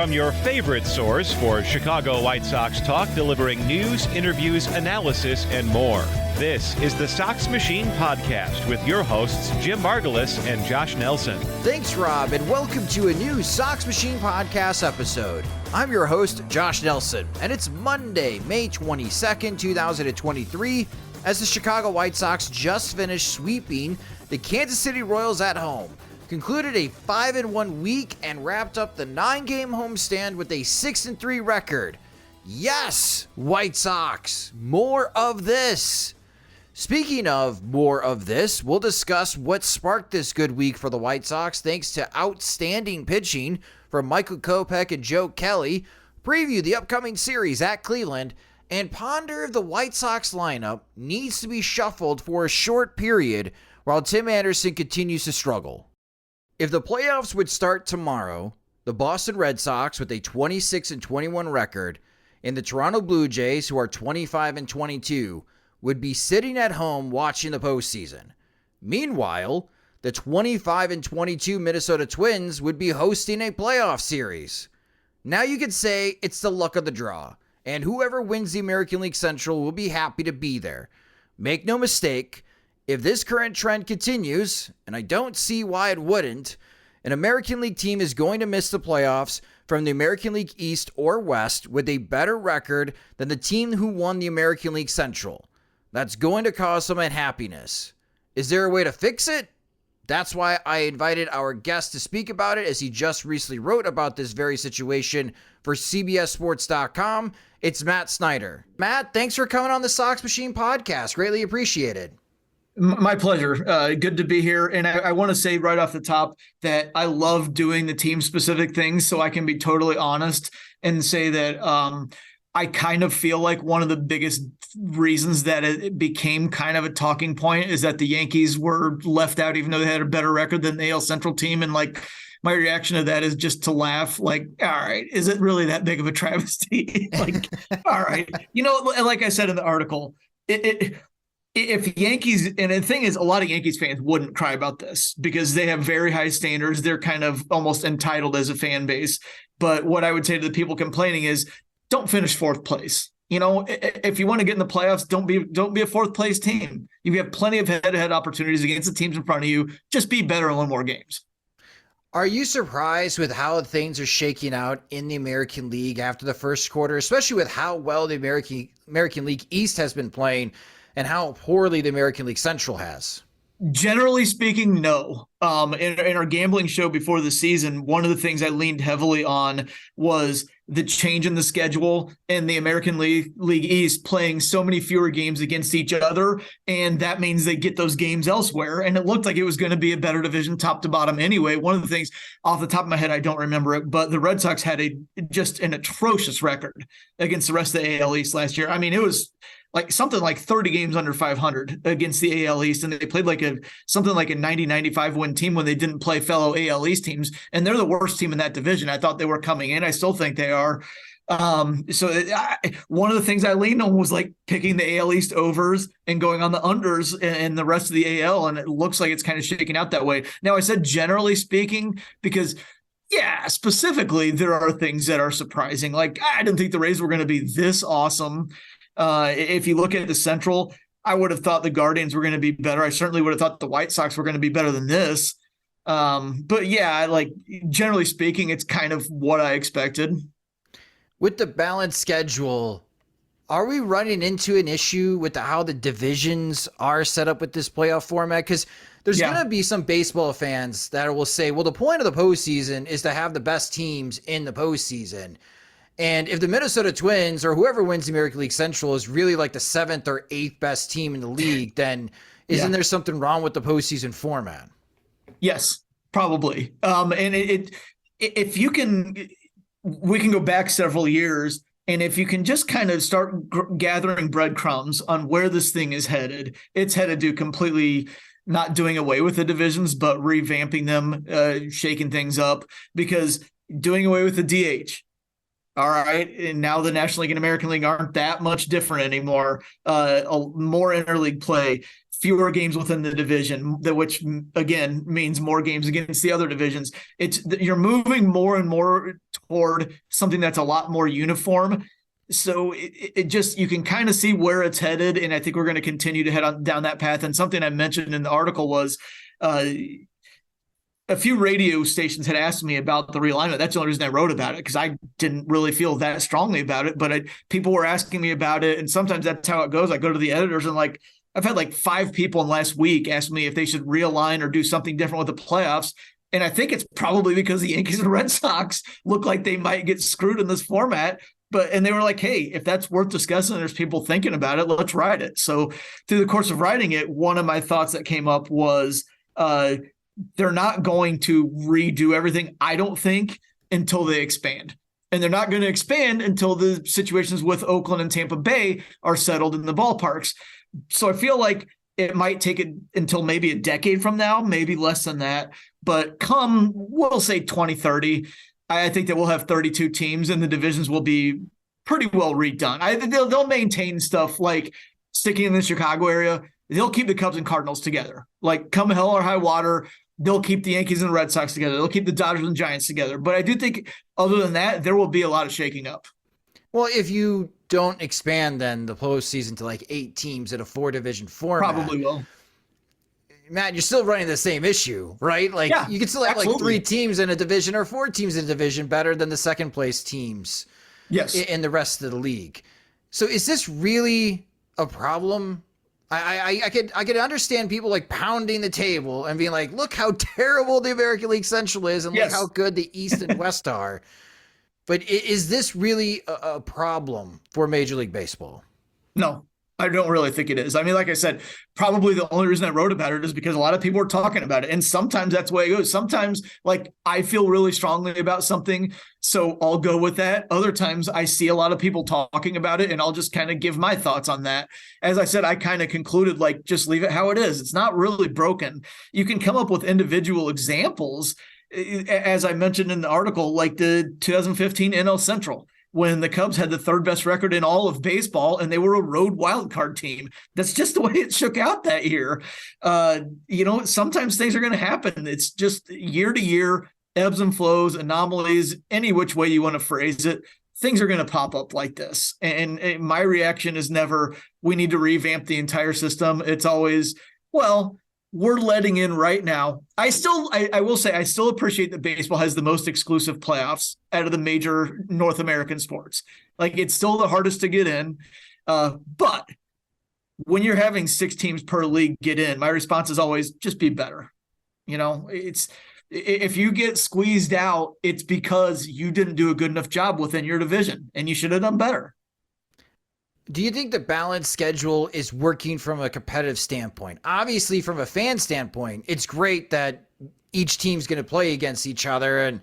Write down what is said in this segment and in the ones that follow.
from your favorite source for Chicago White Sox talk, delivering news, interviews, analysis, and more. This is the Sox Machine Podcast with your hosts, Jim Margulis and Josh Nelson. Thanks, Rob, and welcome to a new Sox Machine Podcast episode. I'm your host, Josh Nelson, and it's Monday, May 22nd, 2023, as the Chicago White Sox just finished sweeping the Kansas City Royals at home, concluded a 5-1 week, and wrapped up the 9-game homestand with a 6-3 record. Yes, White Sox, more of this. Speaking of more of this, we'll discuss what sparked this good week for the White Sox thanks to outstanding pitching from Michael Kopech and Joe Kelly, preview the upcoming series at Cleveland, and ponder if the White Sox lineup needs to be shuffled for a short period while Tim Anderson continues to struggle. If the playoffs would start tomorrow, the Boston Red Sox with a 26-21 record and the Toronto Blue Jays, who are 25-22, would be sitting at home watching the postseason. Meanwhile, the 25-22 Minnesota Twins would be hosting a playoff series. Now you could say it's the luck of the draw, and whoever wins the American League Central will be happy to be there. Make no mistake, if this current trend continues, and I don't see why it wouldn't, an American League team is going to miss the playoffs from the American League East or West with a better record than the team who won the American League Central. That's going to cause some unhappiness. Is there a way to fix it? That's why I invited our guest to speak about it, as he just recently wrote about this very situation for CBSSports.com. It's Matt Snyder. Matt, thanks for coming on the Sox Machine Podcast. Greatly appreciated. My pleasure. Good to be here. And I want to say right off the top that I love doing the team-specific things, so I can be totally honest and say that I kind of feel like one of the biggest reasons that it became kind of a talking point is that the Yankees were left out, even though they had a better record than the AL Central team. And like, my reaction to that is just to laugh, like, all right, is it really that big of a travesty? Like, all right. You know, like I said in the article, if Yankees, and the thing is, a lot of Yankees fans wouldn't cry about this because they have very high standards. They're kind of almost entitled as a fan base. But what I would say to the people complaining is, don't finish fourth place. You know, if you want to get in the playoffs, don't be a fourth place team. You have plenty of head-to-head opportunities against the teams in front of you. Just be better and win more games. Are you surprised with how things are shaking out in the American League after the first quarter, especially with how well the American League East has been playing and how poorly the American League Central has? Generally speaking, no. In our gambling show before the season, one of the things I leaned heavily on was the change in the schedule and the American League East playing so many fewer games against each other. And that means they get those games elsewhere. And it looked like it was going to be a better division top to bottom anyway. One of the things off the top of my head, I don't remember it, but the Red Sox had just an atrocious record against the rest of the AL East last year. I mean, it was like something like 30 games under 500 against the AL East. And they played like something like a 90-95 win team when they didn't play fellow AL East teams. And they're the worst team in that division. I thought they were coming in. I still think they are. One of the things I leaned on was like picking the AL East overs and going on the unders and the rest of the AL. And it looks like it's kind of shaking out that way. Now, I said generally speaking, because yeah, specifically, there are things that are surprising. Like, I didn't think the Rays were going to be this awesome. If you look at the Central, I would have thought the Guardians were going to be better. I certainly would have thought the White Sox were going to be better than this. But yeah, like generally speaking, it's kind of what I expected. With the balanced schedule, are we running into an issue with how the divisions are set up with this playoff format? Because there's going to be some baseball fans that will say, well, the point of the postseason is to have the best teams in the postseason. And if the Minnesota Twins or whoever wins the American League Central is really like the 7th or 8th best team in the league, then isn't there something wrong with the postseason format? Yes, probably. And if you can, we can go back several years, and if you can just kind of start gathering breadcrumbs on where this thing is headed, it's headed to completely not doing away with the divisions, but revamping them, shaking things up, because doing away with the DH. All right. And now the National League and American League aren't that much different anymore. More interleague play, fewer games within the division, which again means more games against the other divisions. You're moving more and more toward something that's a lot more uniform. So it just, you can kind of see where it's headed. And I think we're going to continue to head down that path. And something I mentioned in the article was a few radio stations had asked me about the realignment. That's the only reason I wrote about it, because I didn't really feel that strongly about it. But people were asking me about it. And sometimes that's how it goes. I go to the editors and like, I've had like 5 people in the last week ask me if they should realign or do something different with the playoffs. And I think it's probably because the Yankees and Red Sox look like they might get screwed in this format. And they were like, hey, if that's worth discussing, there's people thinking about it, let's write it. So through the course of writing it, one of my thoughts that came up was they're not going to redo everything, I don't think, until they expand. And they're not going to expand until the situations with Oakland and Tampa Bay are settled in the ballparks. So I feel like it might take it until maybe a decade from now, maybe less than that. But come, we'll say 2030, I think that we'll have 32 teams and the divisions will be pretty well redone. I think they'll maintain stuff like sticking in the Chicago area. They'll keep the Cubs and Cardinals together. Like come hell or high water, they'll keep the Yankees and the Red Sox together. They'll keep the Dodgers and Giants together. But I do think other than that, there will be a lot of shaking up. Well, if you don't expand then the postseason to like 8 teams in a 4-division format. Probably will. Matt, you're still running the same issue, right? Like you can still have like 3 teams in a division or 4 teams in a division better than the second place teams in the rest of the league. So is this really a problem? I could understand people like pounding the table and being like, look how terrible the American League Central is and look how good the East and West are. But is this really a problem for Major League Baseball? No, I don't really think it is. I mean, like I said, probably the only reason I wrote about it is because a lot of people were talking about it. And sometimes that's the way it goes. Sometimes like I feel really strongly about something, so I'll go with that. Other times I see a lot of people talking about it and I'll just kind of give my thoughts on that. As I said, I kind of concluded like, just leave it how it is. It's not really broken. You can come up with individual examples. As I mentioned in the article, like the 2015 NL Central, when the Cubs had the 3rd best record in all of baseball and they were a road wildcard team. That's just the way it shook out that year. Sometimes things are going to happen. It's just year to year, ebbs and flows, anomalies, any which way you want to phrase it. Things are going to pop up like this. And my reaction is never, we need to revamp the entire system. It's always, well, we're letting in right now. I will say I still appreciate that baseball has the most exclusive playoffs out of the major North American sports. Like it's still the hardest to get in. But when you're having 6 teams per league get in, my response is always just be better. If you get squeezed out, it's because you didn't do a good enough job within your division and you should have done better. Do you think the balanced schedule is working from a competitive standpoint? Obviously, from a fan standpoint, it's great that each team's going to play against each other and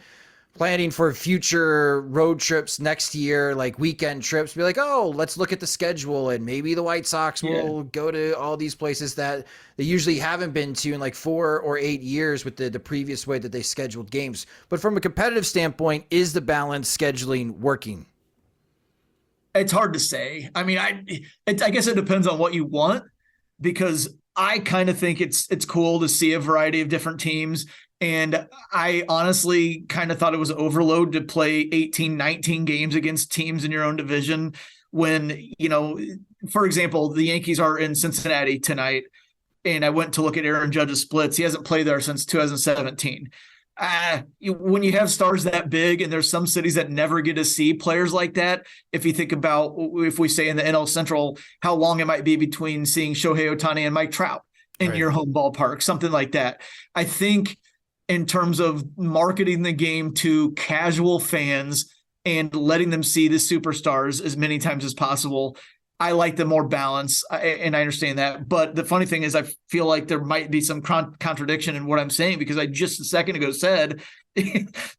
planning for future road trips next year, like weekend trips, be like, oh, let's look at the schedule and maybe the White Sox will go to all these places that they usually haven't been to in like 4 or 8 years with the previous way that they scheduled games. But from a competitive standpoint, is the balanced scheduling working? It's hard to say. I mean, I guess it depends on what you want, because I kind of think it's cool to see a variety of different teams. And I honestly kind of thought it was overload to play 18, 19 games against teams in your own division when, for example, the Yankees are in Cincinnati tonight. And I went to look at Aaron Judge's splits. He hasn't played there since 2017. When you have stars that big and there's some cities that never get to see players like that, if you think about, if we say in the NL Central, how long it might be between seeing Shohei Ohtani and Mike Trout in your home ballpark, something like that. I think in terms of marketing the game to casual fans and letting them see the superstars as many times as possible, I like the more balance, and I understand that. But the funny thing is I feel like there might be some contradiction in what I'm saying, because I just a second ago said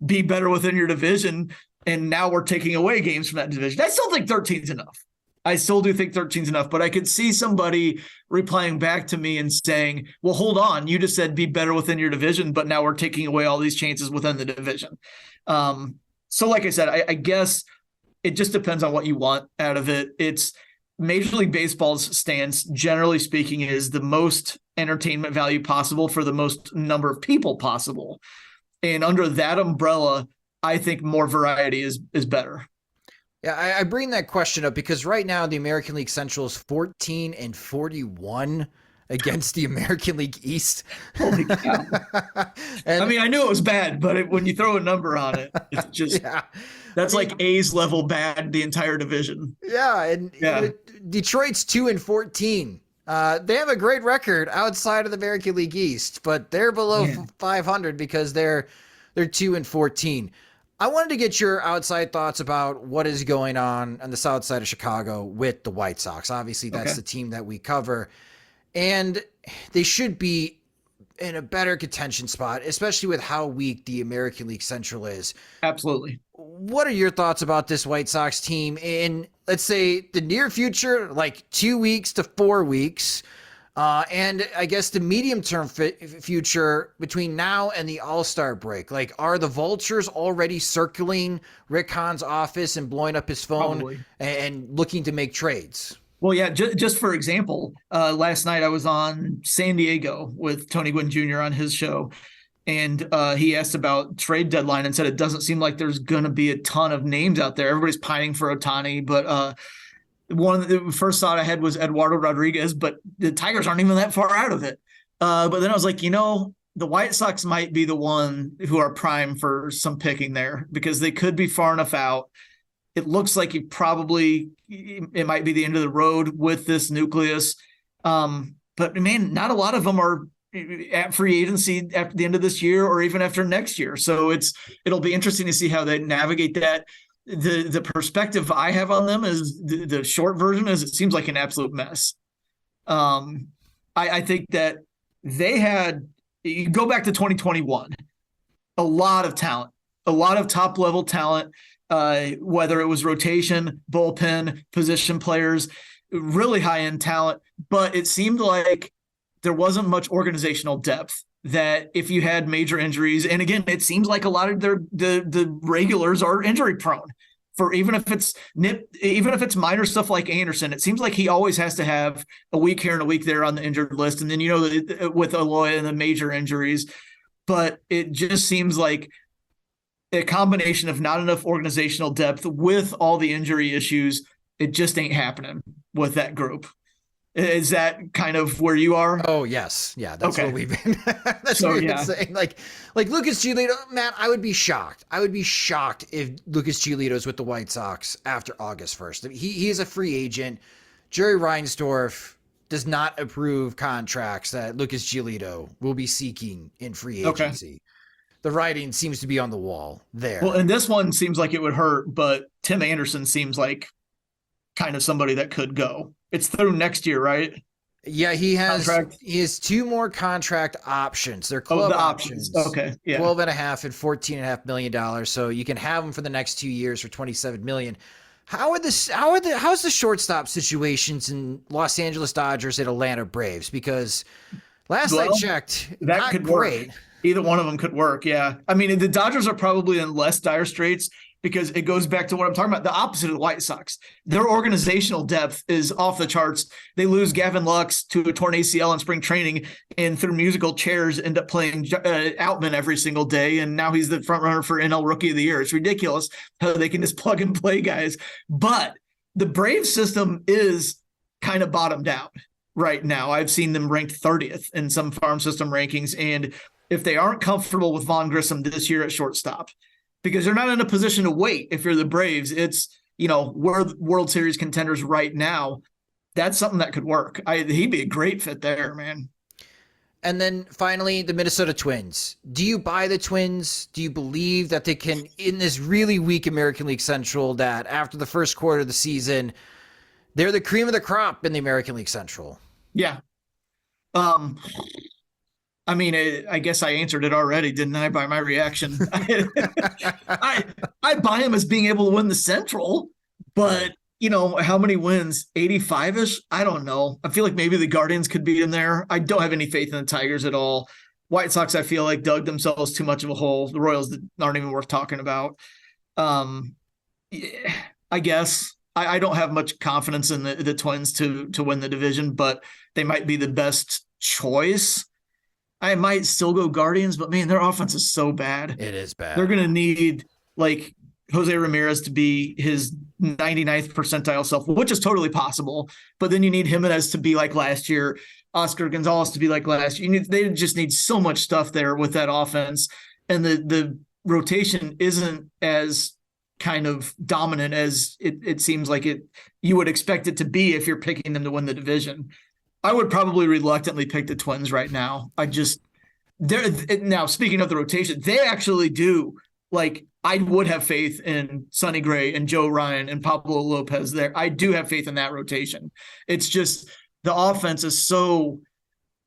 be better within your division, and now we're taking away games from that division. I still think 13 is enough. I still do think 13 is enough, but I could see somebody replying back to me and saying, well, hold on, you just said be better within your division, but now we're taking away all these chances within the division. So like I said, I guess it just depends on what you want out of it. It's Major League Baseball's stance, generally speaking, is the most entertainment value possible for the most number of people possible. And under that umbrella, I think more variety is better. Yeah, I bring that question up because right now the American League Central is 14-41 against the American League East. Holy cow. And I mean, I knew it was bad, but when you throw a number on it, it's just that's like A's level bad, the entire division. Yeah, and you know, Detroit's 2-14. They have a great record outside of the American League East, but they're below 500 because they're 2-14. I wanted to get your outside thoughts about what is going on the south side of Chicago with the White Sox. Obviously, that's the team that we cover, and they should be in a better contention spot, especially with how weak the American League Central is. Absolutely. What are your thoughts about this White Sox team in, let's say, the near future, like 2 weeks to 4 weeks? And I guess the medium-term future between now and the All-Star break. Like, are the vultures already circling Rick Hahn's office and blowing up his phone and looking to make trades? Well, yeah, just for example, last night I was on San Diego with Tony Gwynn Jr. on his show, and he asked about trade deadline and said it doesn't seem like there's going to be a ton of names out there. Everybody's pining for Ohtani, but one of the first thought I had was Eduardo Rodriguez, but the Tigers aren't even that far out of it. But then I was like, the White Sox might be the one who are prime for some picking there because they could be far enough out. It looks like it might be the end of the road with this nucleus. But man, not a lot of them are at free agency after the end of this year or even after next year. So it'll be interesting to see how they navigate that. The perspective I have on them is the short version is it seems like an absolute mess. I think that you go back to 2021, a lot of talent, a lot of top level talent, whether it was rotation, bullpen, position players, really high end talent, but it seemed like there wasn't much organizational depth. That if you had major injuries, and again, it seems like a lot of the regulars are injury prone. For even if it's minor stuff like Anderson, it seems like he always has to have a week here and a week there on the injured list. And then with Aloy and the major injuries, but it just seems like a combination of not enough organizational depth with all the injury issues. It just ain't happening with that group. Is that kind of where you are? Oh, yes. Yeah, that's what we've been that's what we've been saying. Like Lucas Giolito, Matt, I would be shocked. I would be shocked if Lucas Giolito's with the White Sox after August 1st. I mean, he is a free agent. Jerry Reinsdorf does not approve contracts that Lucas Giolito will be seeking in free agency. The writing seems to be on the wall there. Well, and this one seems like it would hurt, but Tim Anderson seems like kind of somebody that could go. It's through next year, right? Yeah, he has 2 more contract options. They're club options. Okay. Yeah. 12.5 and $14.5 million. So you can have them for the next 2 years for $27 million. How's the shortstop situations in Los Angeles Dodgers and Atlanta Braves? Because last I checked, that not could great. Work. Either one of them could work. Yeah. I mean, the Dodgers are probably in less dire straits because it goes back to what I'm talking about, the opposite of the White Sox. Their organizational depth is off the charts. They lose Gavin Lux to a torn ACL in spring training and through musical chairs end up playing Outman every single day. And now he's the front runner for NL Rookie of the Year. It's ridiculous how they can just plug and play guys. But the Braves system is kind of bottomed out right now. I've seen them ranked 30th in some farm system rankings. And if they aren't comfortable with Vaughn Grissom this year at shortstop, because they're not in a position to wait. If you're the Braves, it's, we're World Series contenders right now. That's something that could work. He'd be a great fit there, man. And then finally, the Minnesota Twins. Do you buy the Twins? Do you believe that they can, in this really weak American League Central, that after the first quarter of the season, they're the cream of the crop in the American League Central? Yeah. I mean, I guess I answered it already, didn't I, by my reaction? I buy him as being able to win the Central, but, how many wins? 85-ish? I don't know. I feel like maybe the Guardians could beat him there. I don't have any faith in the Tigers at all. White Sox, I feel like, dug themselves too much of a hole. The Royals aren't even worth talking about. I guess. I don't have much confidence in the Twins to win the division, but they might be the best choice. I might still go Guardians, but man, their offense is so bad. It is bad. They're going to need like Jose Ramirez to be his 99th percentile self, which is totally possible. But then you need Jimenez to be like last year, Oscar Gonzalez to be like last year. They just need so much stuff there with that offense. And the rotation isn't as kind of dominant as it seems like you would expect it to be if you're picking them to win the division. I would probably reluctantly pick the Twins right now. Now, speaking of the rotation, they actually do, like, I would have faith in Sonny Gray and Joe Ryan and Pablo Lopez there. I do have faith in that rotation. It's just the offense is so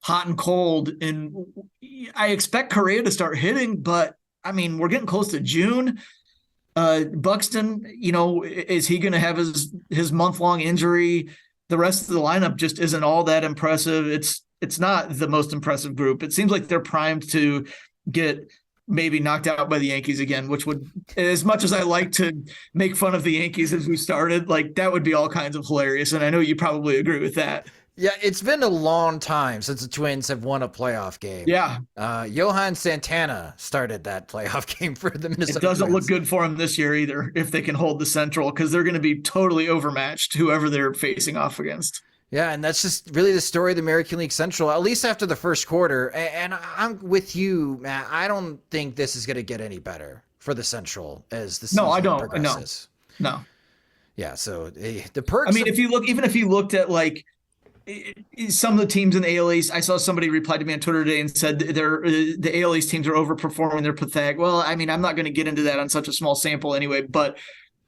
hot and cold, and I expect Correa to start hitting, but I mean, we're getting close to June. Buxton, is he going to have his month-long injury? The rest of the lineup just isn't all that impressive. It's not the most impressive group. It seems like they're primed to get maybe knocked out by the Yankees again, which would, as much as I like to make fun of the Yankees as we started, like, that would be all kinds of hilarious. And I know you probably agree with that. Yeah, it's been a long time since the Twins have won a playoff game. Yeah. Johan Santana started that playoff game for the Minnesota It doesn't Twins. look good for them this year either, if they can hold the Central, because they're going to be totally overmatched, whoever they're facing off against. Yeah, and that's just really the story of the American League Central, at least after the first quarter. And I'm with you, Matt. I don't think this is going to get any better for the Central as the season progresses. No. Yeah, so the perks. I mean, if you looked at, like, some of the teams in the AL East, I saw somebody reply to me on Twitter today and said the AL East teams are overperforming. They're pathetic. Well, I mean, I'm not going to get into that on such a small sample anyway, but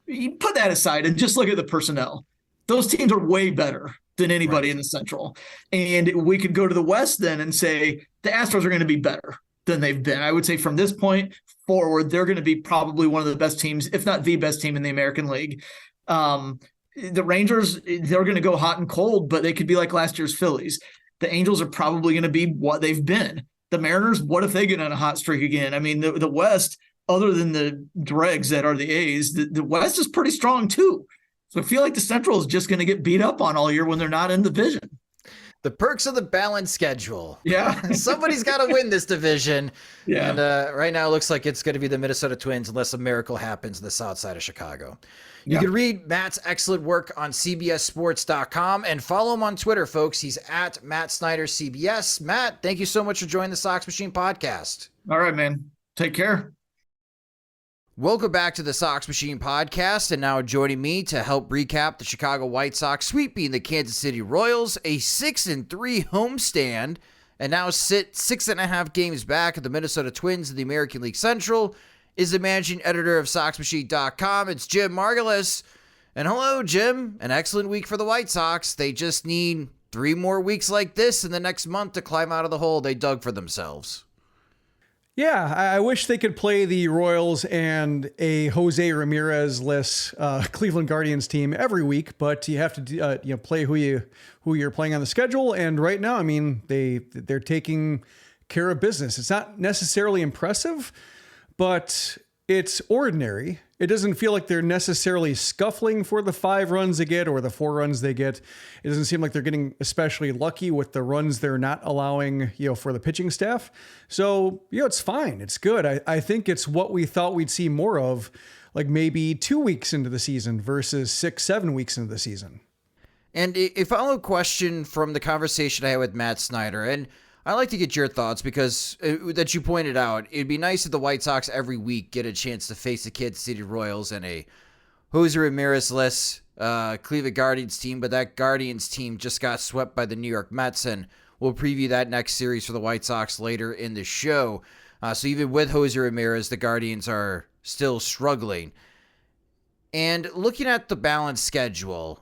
you put that aside and just look at the personnel. Those teams are way better than anybody in the Central. And we could go to the West then and say the Astros are going to be better than they've been. I would say from this point forward, they're going to be probably one of the best teams, if not the best team in the American League. The Rangers, they're going to go hot and cold, but they could be like last year's Phillies. The Angels are probably going to be what they've been. The Mariners, what if they get on a hot streak again? I mean, the West, other than the dregs that are the A's, the West is pretty strong too. So I feel like the Central is just going to get beat up on all year when they're not in the division. The perks of the balanced schedule. Yeah. Somebody's got to win this division. Yeah. And right now it looks like it's going to be the Minnesota Twins unless a miracle happens in the south side of Chicago. You can read Matt's excellent work on CBSSports.com and follow him on Twitter, folks. He's at Matt Snyder CBS. Matt, thank you so much for joining the Sox Machine podcast. All right, man. Take care. Welcome back to the Sox Machine podcast, and now joining me to help recap the Chicago White Sox sweeping the Kansas City Royals, a 6-3 homestand, and now sit 6.5 games back of the Minnesota Twins in the American League Central, is the managing editor of SoxMachine.com. It's Jim Margulis. And hello, Jim. An excellent week for the White Sox. They just need 3 more weeks like this in the next month to climb out of the hole they dug for themselves. Yeah, I wish they could play the Royals and a Jose Ramirez-less Cleveland Guardians team every week, but you have to play who you're playing on the schedule. And right now, I mean, they're taking care of business. It's not necessarily impressive, but it's ordinary. It doesn't feel like they're necessarily scuffling for the 5 runs they get or the 4 runs they get. It doesn't seem like they're getting especially lucky with the runs they're not allowing, for the pitching staff. So, it's fine. It's good. I think it's what we thought we'd see more of, like maybe 2 weeks into the season versus 6-7 weeks into the season. And a follow-up question from the conversation I had with Matt Snyder, and I'd like to get your thoughts because that you pointed out, it'd be nice if the White Sox every week get a chance to face the Kansas City Royals and a Jose Ramirez-less Cleveland Guardians team, but that Guardians team just got swept by the New York Mets, and we'll preview that next series for the White Sox later in the show. So even with Jose Ramirez, the Guardians are still struggling. And looking at the balanced schedule,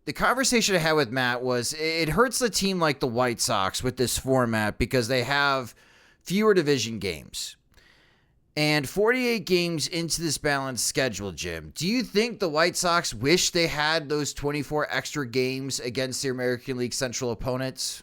the conversation I had with Matt was it hurts the team like the White Sox with this format because they have fewer division games. And 48 games into this balanced schedule, Jim, do you think the White Sox wish they had those 24 extra games against their American League Central opponents?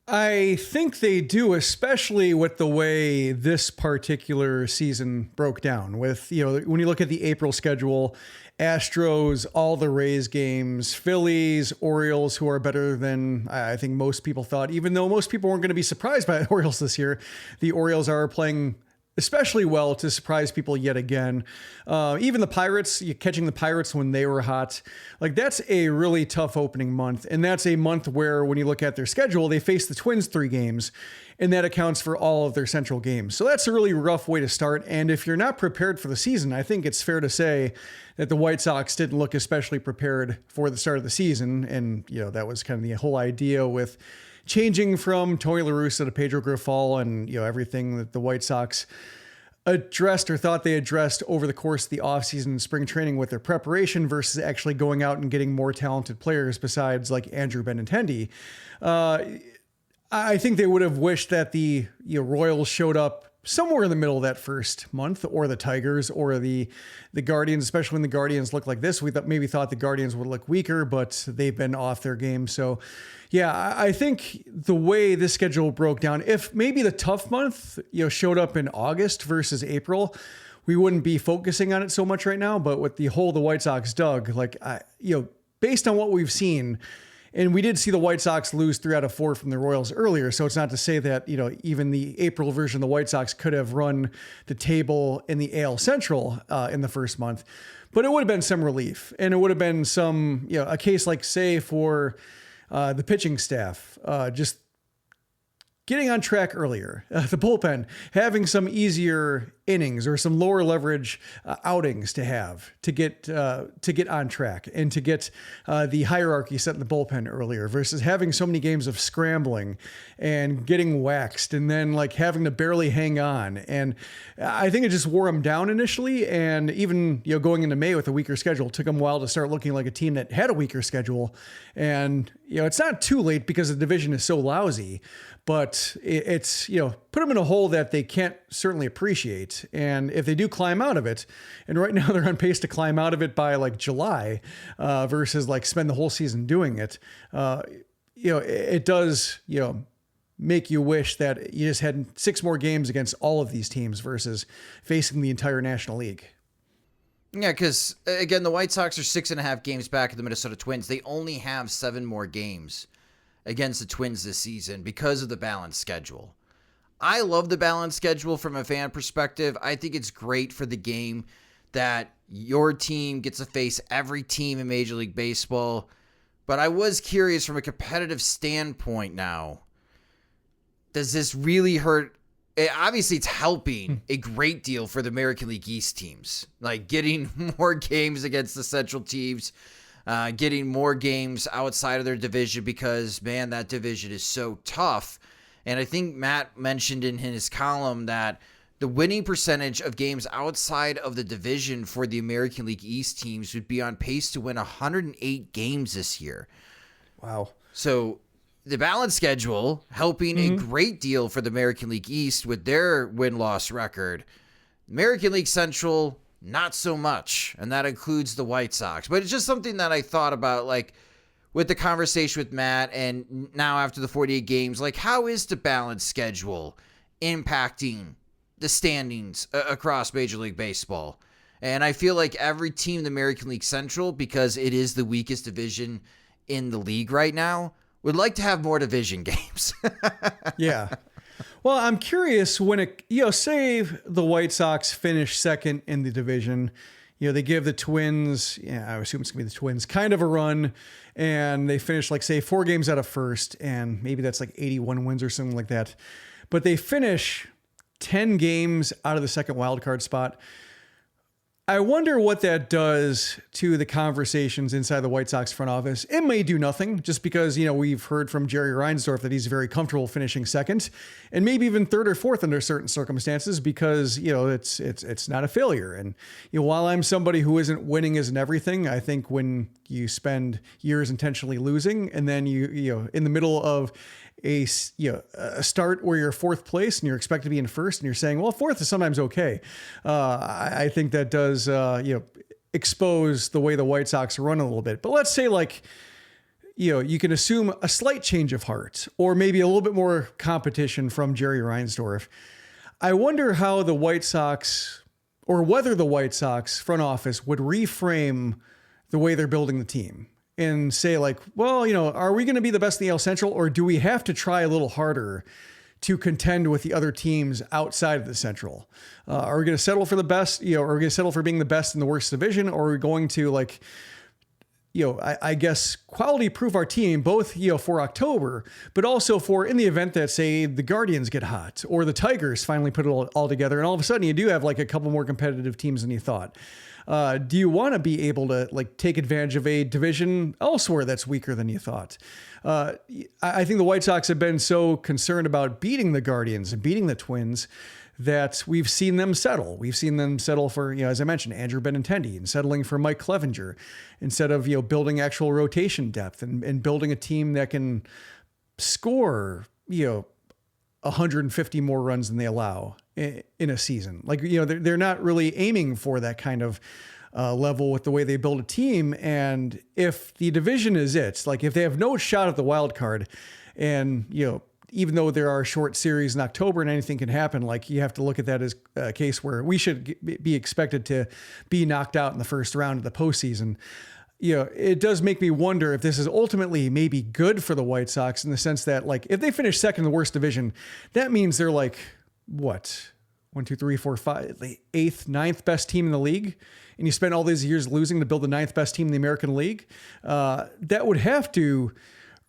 I think they do, especially with the way this particular season broke down. With, when you look at the April schedule, Astros, all the Rays games, Phillies, Orioles, who are better than I think most people thought, even though most people weren't going to be surprised by the Orioles this year. The Orioles are playing especially well to surprise people yet again. Even the Pirates, catching the Pirates when they were hot, like that's a really tough opening month. And that's a month where when you look at their schedule, they face the Twins 3 games, and that accounts for all of their central games. So that's a really rough way to start. And if you're not prepared for the season, I think it's fair to say that the White Sox didn't look especially prepared for the start of the season. And, that was kind of the whole idea with changing from Tony La Russa to Pedro Grifol and, everything that the White Sox addressed or thought they addressed over the course of the offseason and spring training with their preparation versus actually going out and getting more talented players besides like Andrew Benintendi. I think they would have wished that the Royals showed up somewhere in the middle of that first month, or the Tigers or the Guardians, especially when the Guardians look like this. We maybe thought the Guardians would look weaker, but they've been off their game. So yeah, I think the way this schedule broke down, if maybe the tough month, showed up in August versus April, we wouldn't be focusing on it so much right now. But with the hole the White Sox dug, based on what we've seen, and we did see the White Sox lose 3 out of 4 from the Royals earlier. So it's not to say that, even the April version of the White Sox could have run the table in the AL Central in the first month, but it would have been some relief, and it would have been some, a case like, say, for the pitching staff, just getting on track earlier, the bullpen having some easier innings or some lower leverage outings to get on track and to get the hierarchy set in the bullpen earlier versus having so many games of scrambling and getting waxed and then like having to barely hang on. And I think it just wore them down initially. And even, going into May with a weaker schedule, it took them a while to start looking like a team that had a weaker schedule. And, it's not too late because the division is so lousy, but it's, put them in a hole that they can't certainly appreciate. And if they do climb out of it, and right now they're on pace to climb out of it by like July versus like spend the whole season doing it, it does, make you wish that you just had 6 more games against all of these teams versus facing the entire National League. Yeah, because again, the White Sox are 6.5 games back of the Minnesota Twins. They only have 7 more games against the Twins this season because of the balanced schedule. I love the balanced schedule from a fan perspective. I think it's great for the game that your team gets to face every team in Major League Baseball. But I was curious from a competitive standpoint now, does this really hurt? Obviously, it's helping a great deal for the American League East teams, like getting more games against the Central teams, getting more games outside of their division because, man, that division is so tough. And I think Matt mentioned in his column that the winning percentage of games outside of the division for the American League East teams would be on pace to win 108 games this year. Wow. So the balanced schedule helping a great deal for the American League East with their win-loss record. American League Central, not so much, and that includes the White Sox. But it's just something that I thought about, like, with the conversation with Matt, and now after the 48 games, like, how is the balanced schedule impacting the standings across Major League Baseball? And I feel like every team in the American League Central, because it is the weakest division in the league right now, would like to have more division games. Yeah. Well, I'm curious when say the White Sox finish second in the division, they give the Twins, I assume it's gonna be the Twins, kind of a run, and they finish like, say, 4 games out of first, and maybe that's like 81 wins or something like that. But they finish 10 games out of the second wild card spot. I wonder what that does to the conversations inside the White Sox front office. It may do nothing just because, we've heard from Jerry Reinsdorf that he's very comfortable finishing second and maybe even third or fourth under certain circumstances because, it's not a failure. And, while I'm somebody who isn't winning isn't everything, I think when you spend years intentionally losing and then you in the middle of a start where you're 4th place and you're expected to be in first and you're saying, well, 4th is sometimes okay. I think that does, expose the way the White Sox run a little bit. But let's say you can assume a slight change of heart or maybe a little bit more competition from Jerry Reinsdorf. I wonder how the White Sox or whether the White Sox front office would reframe the way they're building the team. And say like, well, are we going to be the best in the AL Central or do we have to try a little harder to contend with the other teams outside of the Central? Are we going to settle for the best? Are we going to settle for being the best in the worst division? Or are we going to I guess quality proof our team both, for October, but also for in the event that, say, the Guardians get hot or the Tigers finally put it all together. And all of a sudden you do have like a couple more competitive teams than you thought. Do you want to be able to take advantage of a division elsewhere that's weaker than you thought? I think the White Sox have been so concerned about beating the Guardians and beating the Twins that we've seen them settle. We've seen them settle for, as I mentioned, Andrew Benintendi, and settling for Mike Clevenger instead of, building actual rotation depth and building a team that can score, 150 more runs than they allow in a season. They're not really aiming for that kind of level with the way they build a team. And if the division is if they have no shot at the wild card and, even though there are short series in October and anything can happen, you have to look at that as a case where we should be expected to be knocked out in the first round of the postseason. It does make me wonder if this is ultimately maybe good for the White Sox in the sense that, if they finish second in the worst division, that means they're 1, 2, 3, 4, 5, the 8th, 9th best team in the league. And you spend all these years losing to build the 9th best team in the American League. That would have to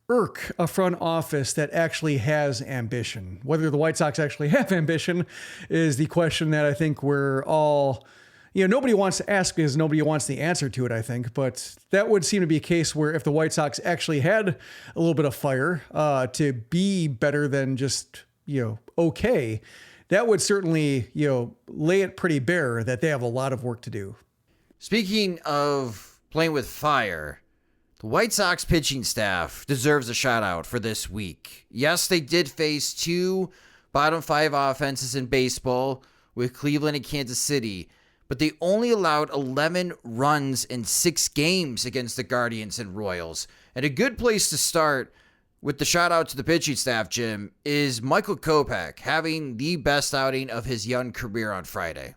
irk a front office that actually has ambition. Whether the White Sox actually have ambition is the question that I think we're all, nobody wants to ask because nobody wants the answer to it, I think. But that would seem to be a case where if the White Sox actually had a little bit of fire to be better than just, okay, that would certainly, lay it pretty bare that they have a lot of work to do. Speaking of playing with fire, the White Sox pitching staff deserves a shout out for this week. Yes, they did face 2 bottom 5 offenses in baseball with Cleveland and Kansas City, but they only allowed 11 runs in 6 games against the Guardians and Royals. And a good place to start with the shout out to the pitching staff, Jim, is Michael Kopech having the best outing of his young career on Friday.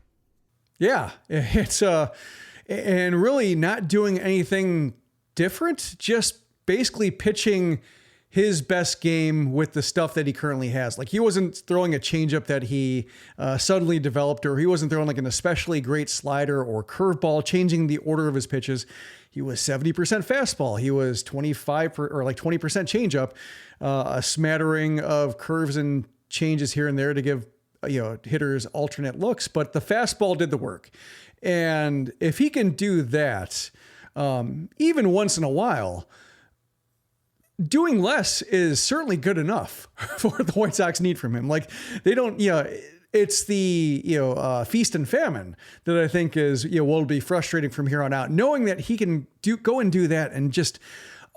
Yeah, it's and really not doing anything different, just basically pitching his best game with the stuff that he currently has. He wasn't throwing a changeup that he suddenly developed, or he wasn't throwing an especially great slider or curveball, changing the order of his pitches. He was 70% fastball. He was 20% changeup, a smattering of curves and changes here and there to give hitters alternate looks, but the fastball did the work. And if he can do that, even once in a while, doing less is certainly good enough for what the White Sox need from him. They don't, it's the, feast and famine that I think is, will be frustrating from here on out, knowing that he can go and do that and just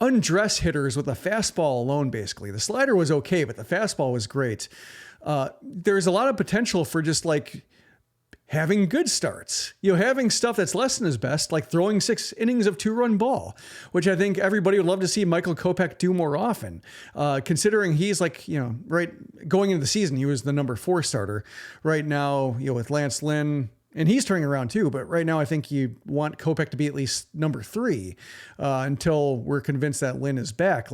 undress hitters with a fastball alone, basically. The slider was okay, but the fastball was great. There's a lot of potential for just having good starts, having stuff that's less than his best, like throwing 6 innings of 2-run ball, which I think everybody would love to see Michael Kopech do more often, considering he's right going into the season, he was the number 4 starter. Right now, with Lance Lynn, and he's turning around too, but right now I think you want Kopech to be at least number 3 until we're convinced that Lynn is back.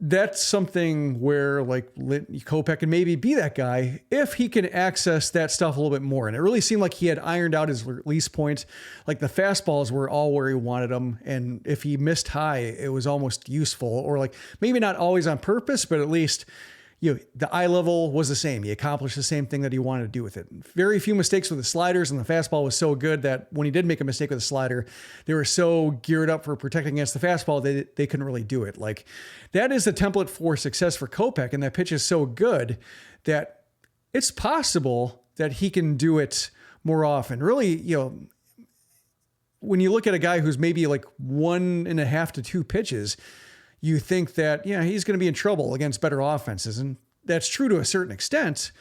That's something where Kopech can maybe be that guy if he can access that stuff a little bit more. And it really seemed like he had ironed out his release point. The fastballs were all where he wanted them. And if he missed high, it was almost useful, or maybe not always on purpose, but at least, the eye level was the same. He accomplished the same thing that he wanted to do with it. Very few mistakes with the sliders, and the fastball was so good that when he did make a mistake with the slider, they were so geared up for protecting against the fastball, they couldn't really do it. That is the template for success for Kopech, and that pitch is so good that it's possible that he can do it more often. Really, when you look at a guy who's maybe 1.5 to 2 pitches, you think that, he's going to be in trouble against better offenses. And that's true to a certain extent.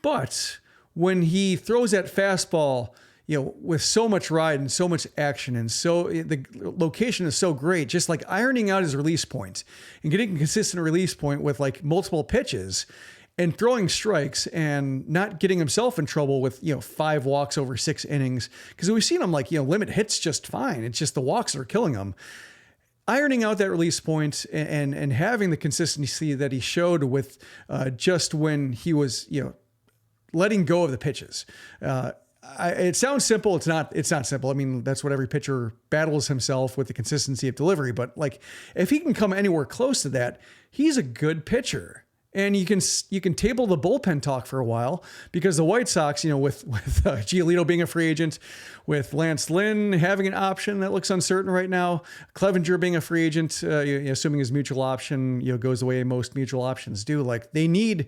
But when he throws that fastball, with so much ride and so much action, and so the location is so great, just ironing out his release point and getting a consistent release point with multiple pitches and throwing strikes and not getting himself in trouble with, 5 walks over 6 innings. Because we've seen him limit hits just fine. It's just the walks that are killing him. ironing out that release point and having the consistency that he showed with just when he was, letting go of the pitches. It sounds simple. It's not simple. I mean, that's what every pitcher battles himself with, the consistency of delivery. But like, if he can come anywhere close to that, he's a good pitcher. And you can table the bullpen talk for a while, because the White Sox, with Giolito being a free agent, with Lance Lynn having an option that looks uncertain right now, Clevenger being a free agent, assuming his mutual option goes the way most mutual options do. Like, they need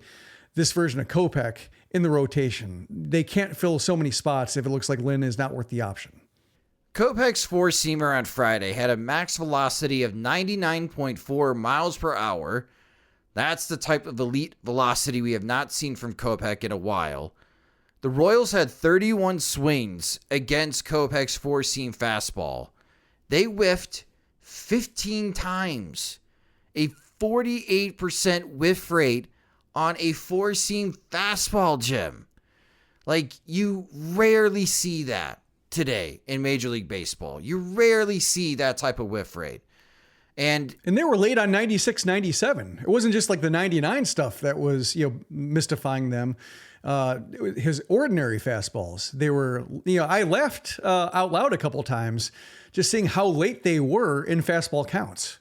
this version of Kopech in the rotation. They can't fill so many spots if it looks like Lynn is not worth the option. Kopech's four-seamer on Friday had a max velocity of 99.4 miles per hour. That's the type of elite velocity we have not seen from Kopech in a while. The Royals had 31 swings against Kopech's four-seam fastball. They whiffed 15 times, a 48% whiff rate on a four-seam fastball, Jim. Like, you rarely see that today in Major League Baseball. You rarely see that type of whiff rate. And they were late on 96, 97. It wasn't just like the 99 stuff that was, mystifying them. His ordinary fastballs, they were, I laughed out loud a couple times just seeing how late they were in fastball counts.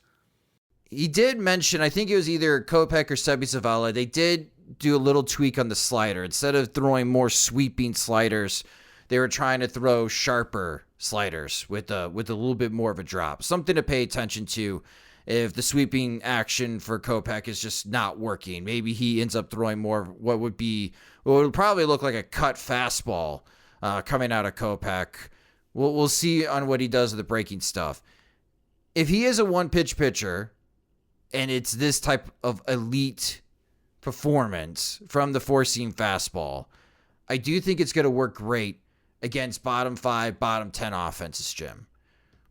He did mention, I think it was either Kopech or Sebi Zavala, they did do a little tweak on the slider. Instead of throwing more sweeping sliders, they were trying to throw sharper sliders with a little bit more of a drop. Something to pay attention to if the sweeping action for Kopech is just not working. Maybe he ends up throwing more of what would probably look like a cut fastball coming out of Kopech. We'll see on what he does with the breaking stuff. If he is a one-pitch pitcher and it's this type of elite performance from the four-seam fastball, I do think it's going to work great against bottom 5, bottom 10 offenses, Jim.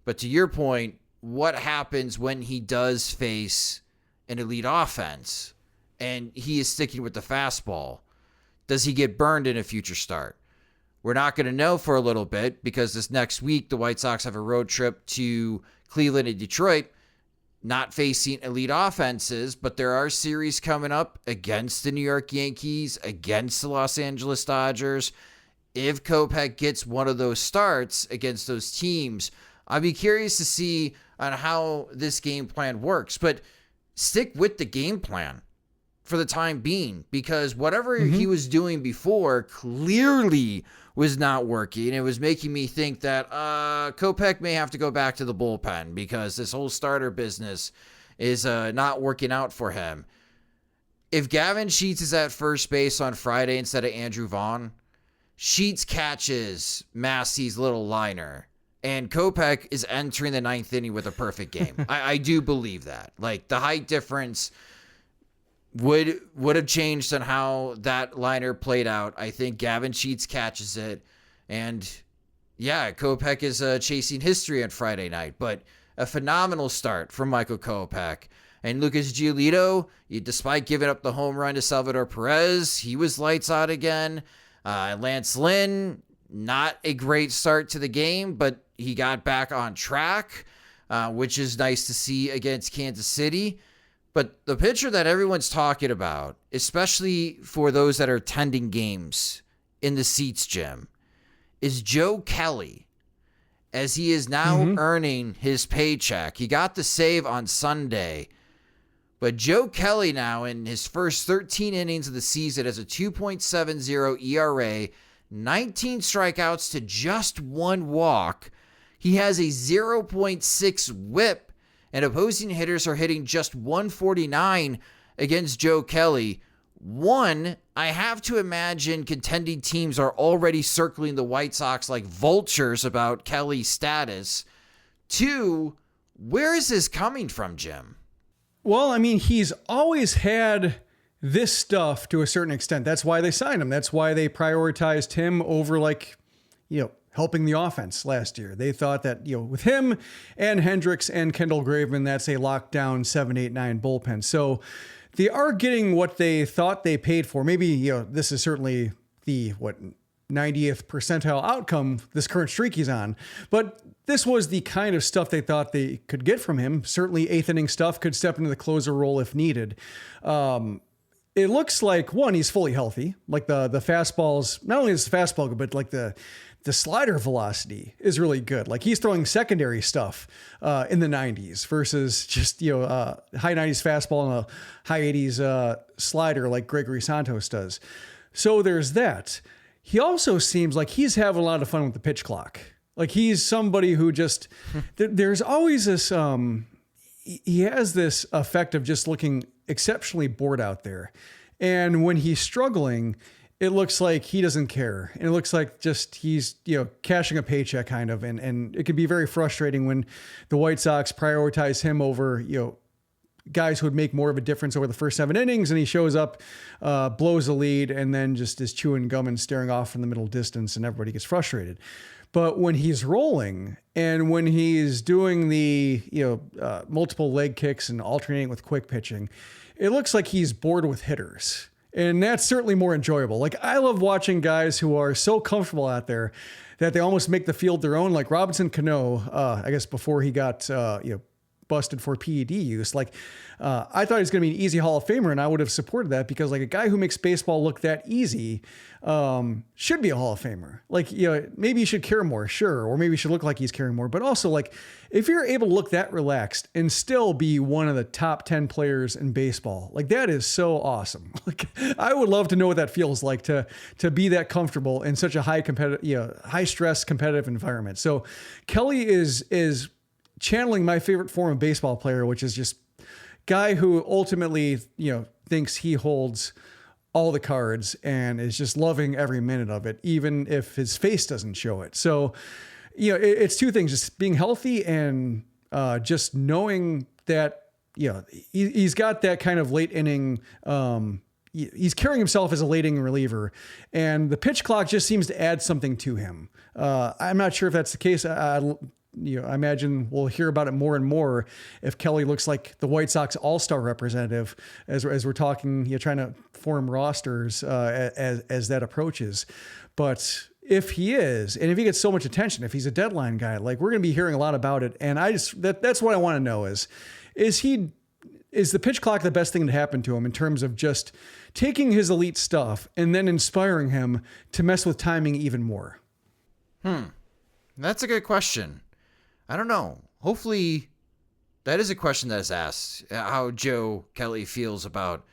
But to your point, what happens when he does face an elite offense and he is sticking with the fastball? Does he get burned in a future start? We're not going to know for a little bit, because this next week, the White Sox have a road trip to Cleveland and Detroit, not facing elite offenses, but there are series coming up against the New York Yankees, against the Los Angeles Dodgers. If Kopech gets one of those starts against those teams, I'd be curious to see on how this game plan works. But stick with the game plan for the time being, because whatever he was doing before clearly was not working. It was making me think that Kopech may have to go back to the bullpen, because this whole starter business is not working out for him. If Gavin Sheets is at first base on Friday instead of Andrew Vaughn, Sheets catches Massey's little liner, and Kopech is entering the ninth inning with a perfect game. I do believe that. Like, the height difference would have changed on how that liner played out. I think Gavin Sheets catches it, and yeah, Kopech is chasing history on Friday night. But a phenomenal start from Michael Kopech. And Lucas Giolito, despite giving up the home run to Salvador Perez, he was lights out again. Lance Lynn, not a great start to the game, but he got back on track, which is nice to see against Kansas City. But the pitcher that everyone's talking about, especially for those that are attending games in the seats, Jim, is Joe Kelly, as he is now earning his paycheck. He got the save on Sunday, but Joe Kelly now, in his first 13 innings of the season, has a 2.70 ERA, 19 strikeouts to just one walk. He has a 0.6 whip, and opposing hitters are hitting just 149 against Joe Kelly. One, I have to imagine contending teams are already circling the White Sox like vultures about Kelly's status. Two, where is this coming from, Jim? Well, I mean, he's always had this stuff to a certain extent. That's why they signed him. That's why they prioritized him over, helping the offense last year. They thought that, with him and Hendricks and Kendall Graveman, that's a lockdown 7-8-9 bullpen. So they are getting what they thought they paid for. Maybe, this is certainly the 90th percentile outcome this current streak he's on. But this was the kind of stuff they thought they could get from him. Certainly eighth inning stuff, could step into the closer role if needed. It looks like, one, he's fully healthy. Like the fastballs, not only is the fastball good, but like the slider velocity is really good. Like he's throwing secondary stuff in the 90s versus just, high 90s fastball and a high 80s slider like Gregory Santos does. So there's that. He also seems like he's having a lot of fun with the pitch clock. Like he's somebody who just, there's always this, he has this effect of just looking exceptionally bored out there. And when he's struggling, it looks like he doesn't care. And it looks like just he's, cashing a paycheck kind of. And it can be very frustrating when the White Sox prioritize him over, guys who would make more of a difference over the first 7 innings. And he shows up, blows a lead, and then just is chewing gum and staring off from the middle distance, and everybody gets frustrated. But when he's rolling and when he's doing the, multiple leg kicks and alternating with quick pitching, it looks like he's bored with hitters. And that's certainly more enjoyable. Like I love watching guys who are so comfortable out there that they almost make the field their own. Like Robinson Cano, I guess before he got, busted for PED use. Like, I thought he was going to be an easy Hall of Famer, and I would have supported that because like a guy who makes baseball look that easy, should be a Hall of Famer. Like, maybe he should care more, sure. Or maybe he should look like he's caring more, but also like if you're able to look that relaxed and still be one of the top 10 players in baseball, like that is so awesome. Like I would love to know what that feels like to be that comfortable in such a high stress competitive environment. So Kelly is channeling my favorite form of baseball player, which is just guy who ultimately, thinks he holds all the cards and is just loving every minute of it, even if his face doesn't show it. So, it's two things, just being healthy and just knowing that, he's got that kind of late inning, he's carrying himself as a late inning reliever, and the pitch clock just seems to add something to him. I'm not sure if that's the case. I imagine we'll hear about it more and more if Kelly looks like the White Sox all-star representative as we're talking, trying to form rosters as that approaches. But if he is, and if he gets so much attention, if he's a deadline guy, like we're going to be hearing a lot about it. And that's what I want to know is the pitch clock the best thing to happen to him in terms of just taking his elite stuff and then inspiring him to mess with timing even more? That's a good question. I don't know. Hopefully that is a question that is asked, how Joe Kelly feels about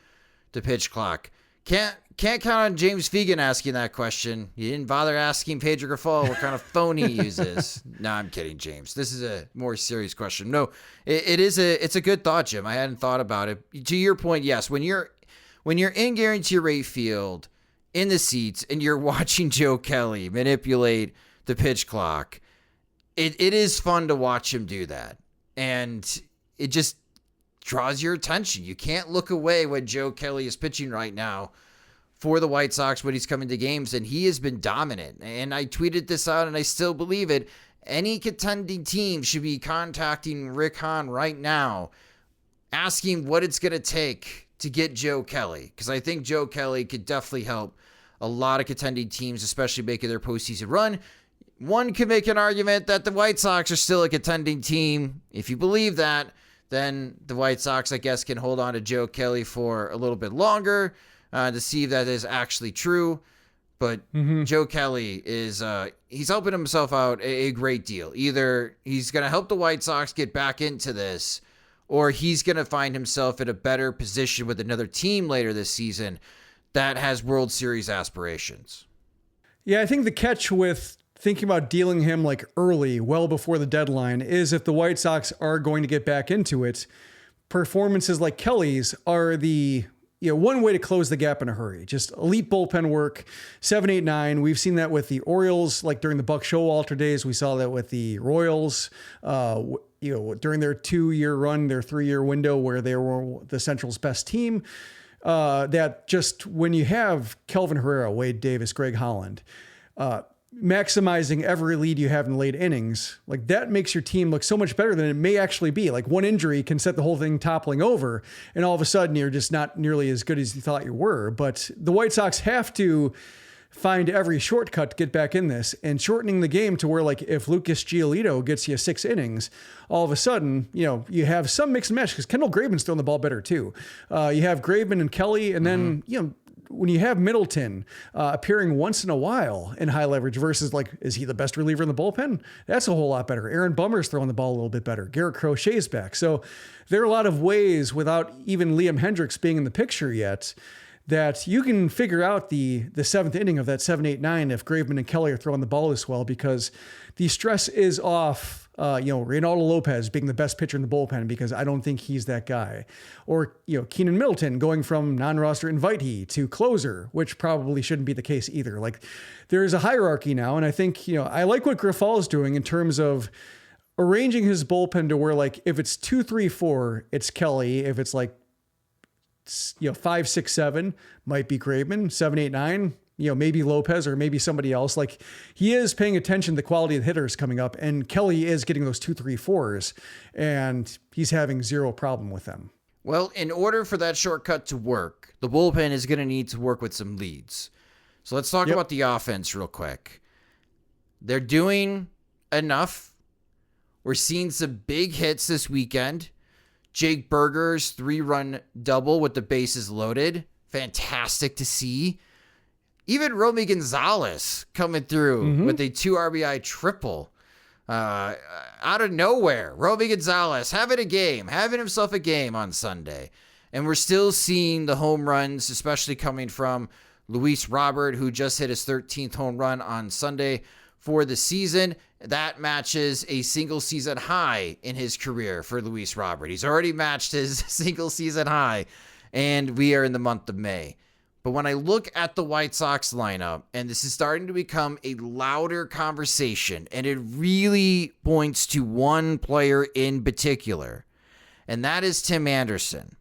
the pitch clock. Can't count on James Fegan asking that question. You didn't bother asking Pedro Grifol what kind of phone he uses. No, I'm kidding, James. This is a more serious question. No, it's a good thought, Jim. I hadn't thought about it. To your point, yes, when you're in guarantee rate field in the seats and you're watching Joe Kelly manipulate the pitch clock, it is fun to watch him do that. And it just draws your attention. You can't look away when Joe Kelly is pitching right now for the White Sox when he's coming to games, and he has been dominant. And I tweeted this out, and I still believe it. Any contending team should be contacting Rick Hahn right now, asking what it's going to take to get Joe Kelly, because I think Joe Kelly could definitely help a lot of contending teams, especially making their postseason run. One could make an argument that the White Sox are still a contending team. If you believe that, then the White Sox, I guess, can hold on to Joe Kelly for a little bit longer to see if that is actually true. But Joe Kelly is he's helping himself out a great deal. Either he's going to help the White Sox get back into this, or he's going to find himself in a better position with another team later this season that has World Series aspirations. Yeah, I think the catch with thinking about dealing him like early, well before the deadline, is if the White Sox are going to get back into it, performances like Kelly's are the one way to close the gap in a hurry. Just elite bullpen work, 7, 8, 9. We've seen that with the Orioles, like during the Buck Showalter days. We saw that with the Royals, during their 2-year run, their 3-year window where they were the Central's best team. That just when you have Kelvin Herrera, Wade Davis, Greg Holland, maximizing every lead you have in the late innings, like that makes your team look so much better than it may actually be. Like one injury can set the whole thing toppling over, and all of a sudden you're just not nearly as good as you thought you were. But the White Sox have to find every shortcut to get back in this, and shortening the game to where, like, if Lucas Giolito gets you 6 innings, all of a sudden, you have some mix and match, because Kendall Graveman's throwing the ball better too. You have Graveman and Kelly, and then, when you have Middleton appearing once in a while in high leverage versus, like, is he the best reliever in the bullpen? That's a whole lot better. Aaron Bummer's throwing the ball a little bit better. Garrett Crochet's back. So there are a lot of ways, without even Liam Hendricks being in the picture yet, that you can figure out the 7th inning of that 7-8-9 if Graveman and Kelly are throwing the ball as well, because the stress is off, Reynaldo Lopez being the best pitcher in the bullpen, because I don't think he's that guy. Or, Keenan Middleton going from non-roster invitee to closer, which probably shouldn't be the case either. Like, there's a hierarchy now, and I think, I like what Grifol is doing in terms of arranging his bullpen to where, like, if it's 2, 3, 4, it's Kelly. If it's like 5, 6, 7 might be Graveman, 7, 8, 9, maybe Lopez or maybe somebody else. Like, he is paying attention to the quality of the hitters coming up, and Kelly is getting those 2, 3, 4s, and he's having zero problem with them. Well, in order for that shortcut to work, the bullpen is going to need to work with some leads. So let's talk about the offense real quick. They're doing enough. We're seeing some big hits this weekend. Jake Berger's 3-run double with the bases loaded. Fantastic to see. Even Romy Gonzalez coming through with a 2 RBI triple. Out of nowhere. Romy Gonzalez having himself a game on Sunday. And we're still seeing the home runs, especially coming from Luis Robert, who just hit his 13th home run on Sunday for the season. That matches a single season high in his career for Luis Robert. He's already matched his single season high, and we are in the month of May. But when I look at the White Sox lineup, and this is starting to become a louder conversation, and it really points to one player in particular, and that is Tim Anderson.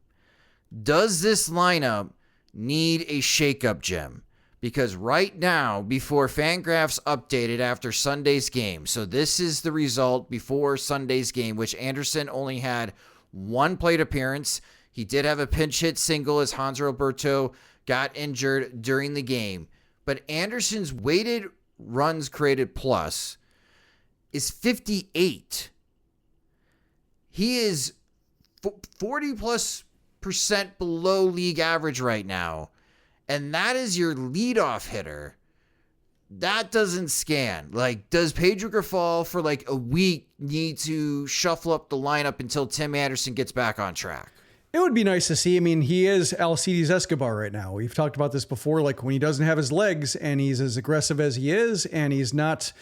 Does this lineup need a shakeup, Jim? Because right now, before Fangraphs updated after Sunday's game, so this is the result before Sunday's game, which Anderson only had 1 plate appearance. He did have a pinch hit single as Hanser Alberto got injured during the game. But Anderson's weighted runs created plus is 58. He is 40+% below league average right now. And that is your leadoff hitter. That doesn't scan. Like, does Pedro Grifol for like a week need to shuffle up the lineup until Tim Anderson gets back on track? It would be nice to see. I mean, he is Alcides Escobar right now. We've talked about this before. Like, when he doesn't have his legs and he's as aggressive as he is, and he's not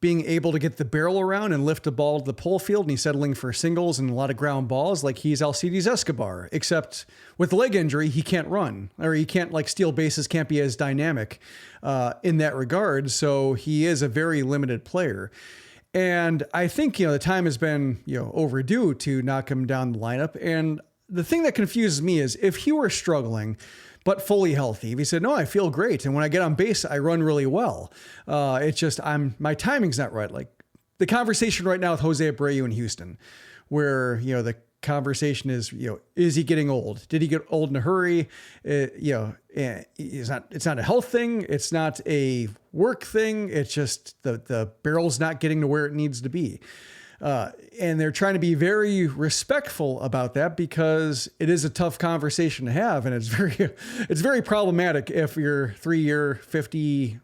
being able to get the barrel around and lift the ball to the pull field, and he's settling for singles and a lot of ground balls, like, he's Alcides Escobar, except with the leg injury, he can't run, or he can't, like, steal bases, can't be as dynamic in that regard. So he is a very limited player. And I think, the time has been, overdue to knock him down the lineup. And the thing that confuses me is if he were struggling, but fully healthy, if he said, no, I feel great, and when I get on base, I run really well. It's just, my timing's not right. Like, the conversation right now with Jose Abreu in Houston, where, the conversation is, is he getting old? Did he get old in a hurry? It's not a health thing. It's not a work thing. It's just the barrel's not getting to where it needs to be. And they're trying to be very respectful about that, because it is a tough conversation to have. And it's very problematic if your 3-year, $58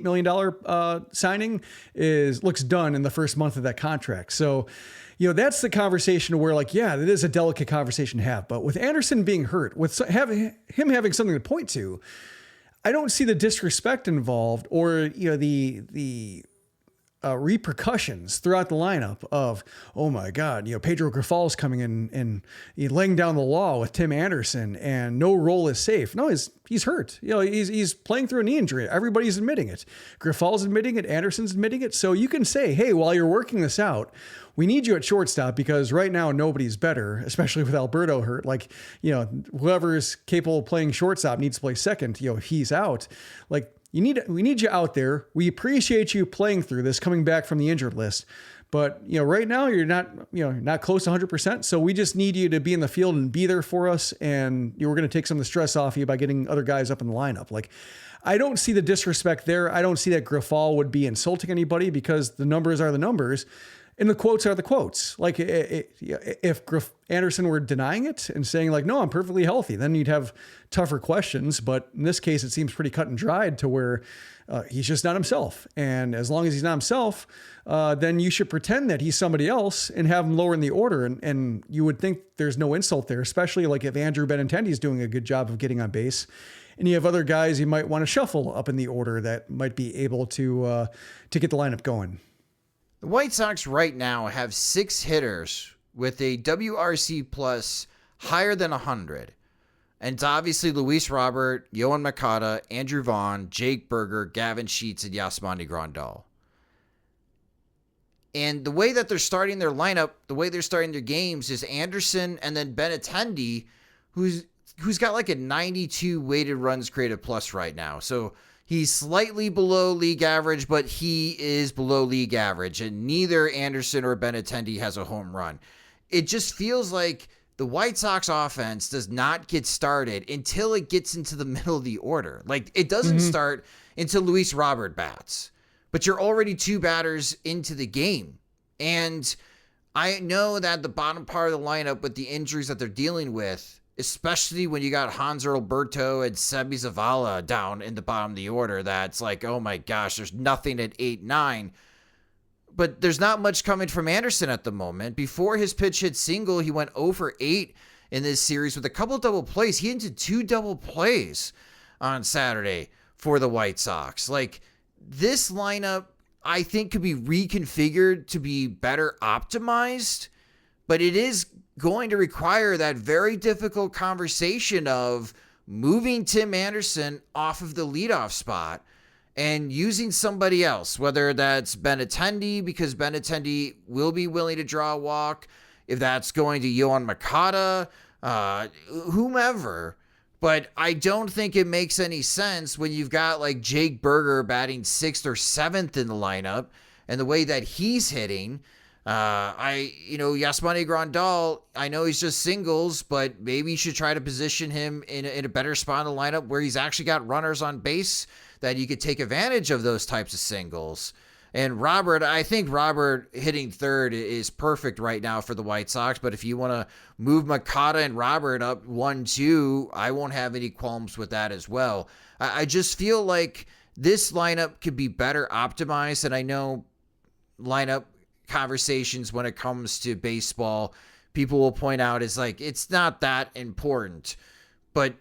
million signing looks done in the first month of that contract. So, that's the conversation where, like, yeah, it is a delicate conversation to have. But with Anderson being hurt, with him having something to point to, I don't see the disrespect involved, or, the repercussions throughout the lineup of, oh my God, Pedro Grifol's coming in and laying down the law with Tim Anderson, and no role is safe. No, he's hurt. He's playing through a knee injury. Everybody's admitting it. Grifol's admitting it. Anderson's admitting it. So you can say, hey, while you're working this out, we need you at shortstop, because right now nobody's better, especially with Alberto hurt. Like, whoever's capable of playing shortstop needs to play second. He's out. Like, we need you out there. We appreciate you playing through this, coming back from the injured list, But, right now you're not close to 100%. So we just need you to be in the field and be there for us. And we're going to take some of the stress off you by getting other guys up in the lineup. Like, I don't see the disrespect there. I don't see that Grifol would be insulting anybody because the numbers are the numbers and the quotes are the quotes. Like if Anderson were denying it and saying like, no, I'm perfectly healthy, then you'd have tougher questions. But in this case, it seems pretty cut and dried to where he's just not himself. And as long as he's not himself, then you should pretend that he's somebody else and have him lower in the order. And you would think there's no insult there, especially like if Andrew Benintendi is doing a good job of getting on base. And you have other guys you might want to shuffle up in the order that might be able to get the lineup going. The White Sox right now have 6 hitters with a WRC plus higher than 100. And it's obviously Luis Robert, Yohan Moncada, Andrew Vaughn, Jake Berger, Gavin Sheets, and Yasmani Grandal. And the way that they're starting their lineup, the way they're starting their games is Anderson and then Benintendi, who's got like a 92 weighted runs created plus right now. So he's slightly below league average, but he is below league average. And neither Anderson or Benintendi has a home run. It just feels like the White Sox offense does not get started until it gets into the middle of the order. Like it doesn't start until Luis Robert bats, but you're already 2 batters into the game. And I know that the bottom part of the lineup with the injuries that they're dealing with, especially when you got Hanser Alberto and Seby Zavala down in the bottom of the order, that's like, oh my gosh, there's nothing at 8-9. But there's not much coming from Anderson at the moment. Before his pitch hit single, he went 0 for 8 in this series with a couple double plays. He entered 2 double plays on Saturday for the White Sox. Like, this lineup, I think, could be reconfigured to be better optimized, but it is going to require that very difficult conversation of moving Tim Anderson off of the leadoff spot and using somebody else, whether that's Benintendi, because Benintendi will be willing to draw a walk, if that's going to Yohan Moncada, whomever. But I don't think it makes any sense when you've got like Jake Berger batting 6th or 7th in the lineup and the way that he's hitting. Yasmani Grandal, I know he's just singles, but maybe you should try to position him in a better spot in the lineup where he's actually got runners on base that you could take advantage of those types of singles. And Robert, I think Robert hitting 3rd is perfect right now for the White Sox, but if you want to move Moncada and Robert up 1-2, I won't have any qualms with that as well. I just feel like this lineup could be better optimized, and I know lineup conversations when it comes to baseball, people will point out is like, it's not that important, but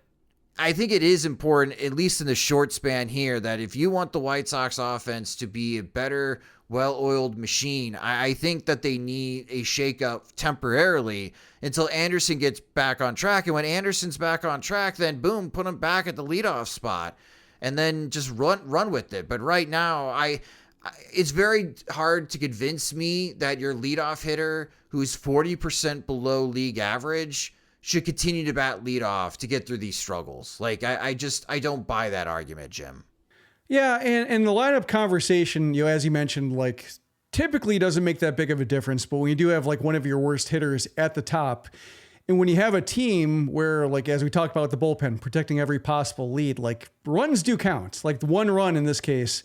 I think it is important, at least in the short span here, that if you want the White Sox offense to be a better, well-oiled machine, I think that they need a shakeup temporarily until Anderson gets back on track. And when Anderson's back on track, then boom, put him back at the leadoff spot and then just run with it. But right now, it's very hard to convince me that your leadoff hitter who's 40% below league average should continue to bat leadoff to get through these struggles. Like, I don't buy that argument, Jim. Yeah, and the lineup conversation, as you mentioned, like, typically doesn't make that big of a difference, but when you do have, like, one of your worst hitters at the top, and when you have a team where, like, as we talked about with the bullpen, protecting every possible lead, like, runs do count. Like, the one run in this case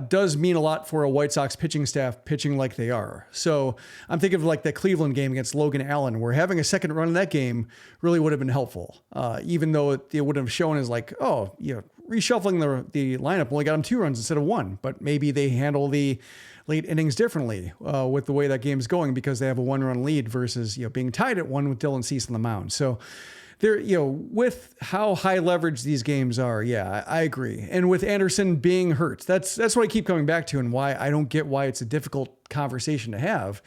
does mean a lot for a White Sox pitching staff pitching like they are. So I'm thinking of like that Cleveland game against Logan Allen, where having a second run in that game really would have been helpful, even though it would have shown as like, reshuffling the lineup only got them 2 runs instead of 1. But maybe they handle the late innings differently with the way that game's going because they have a 1-run lead versus being tied at 1 with Dylan Cease on the mound. So there, with how high leverage these games are, I agree. And with Anderson being hurt, that's what I keep coming back to, and why I don't get why it's a difficult conversation to have,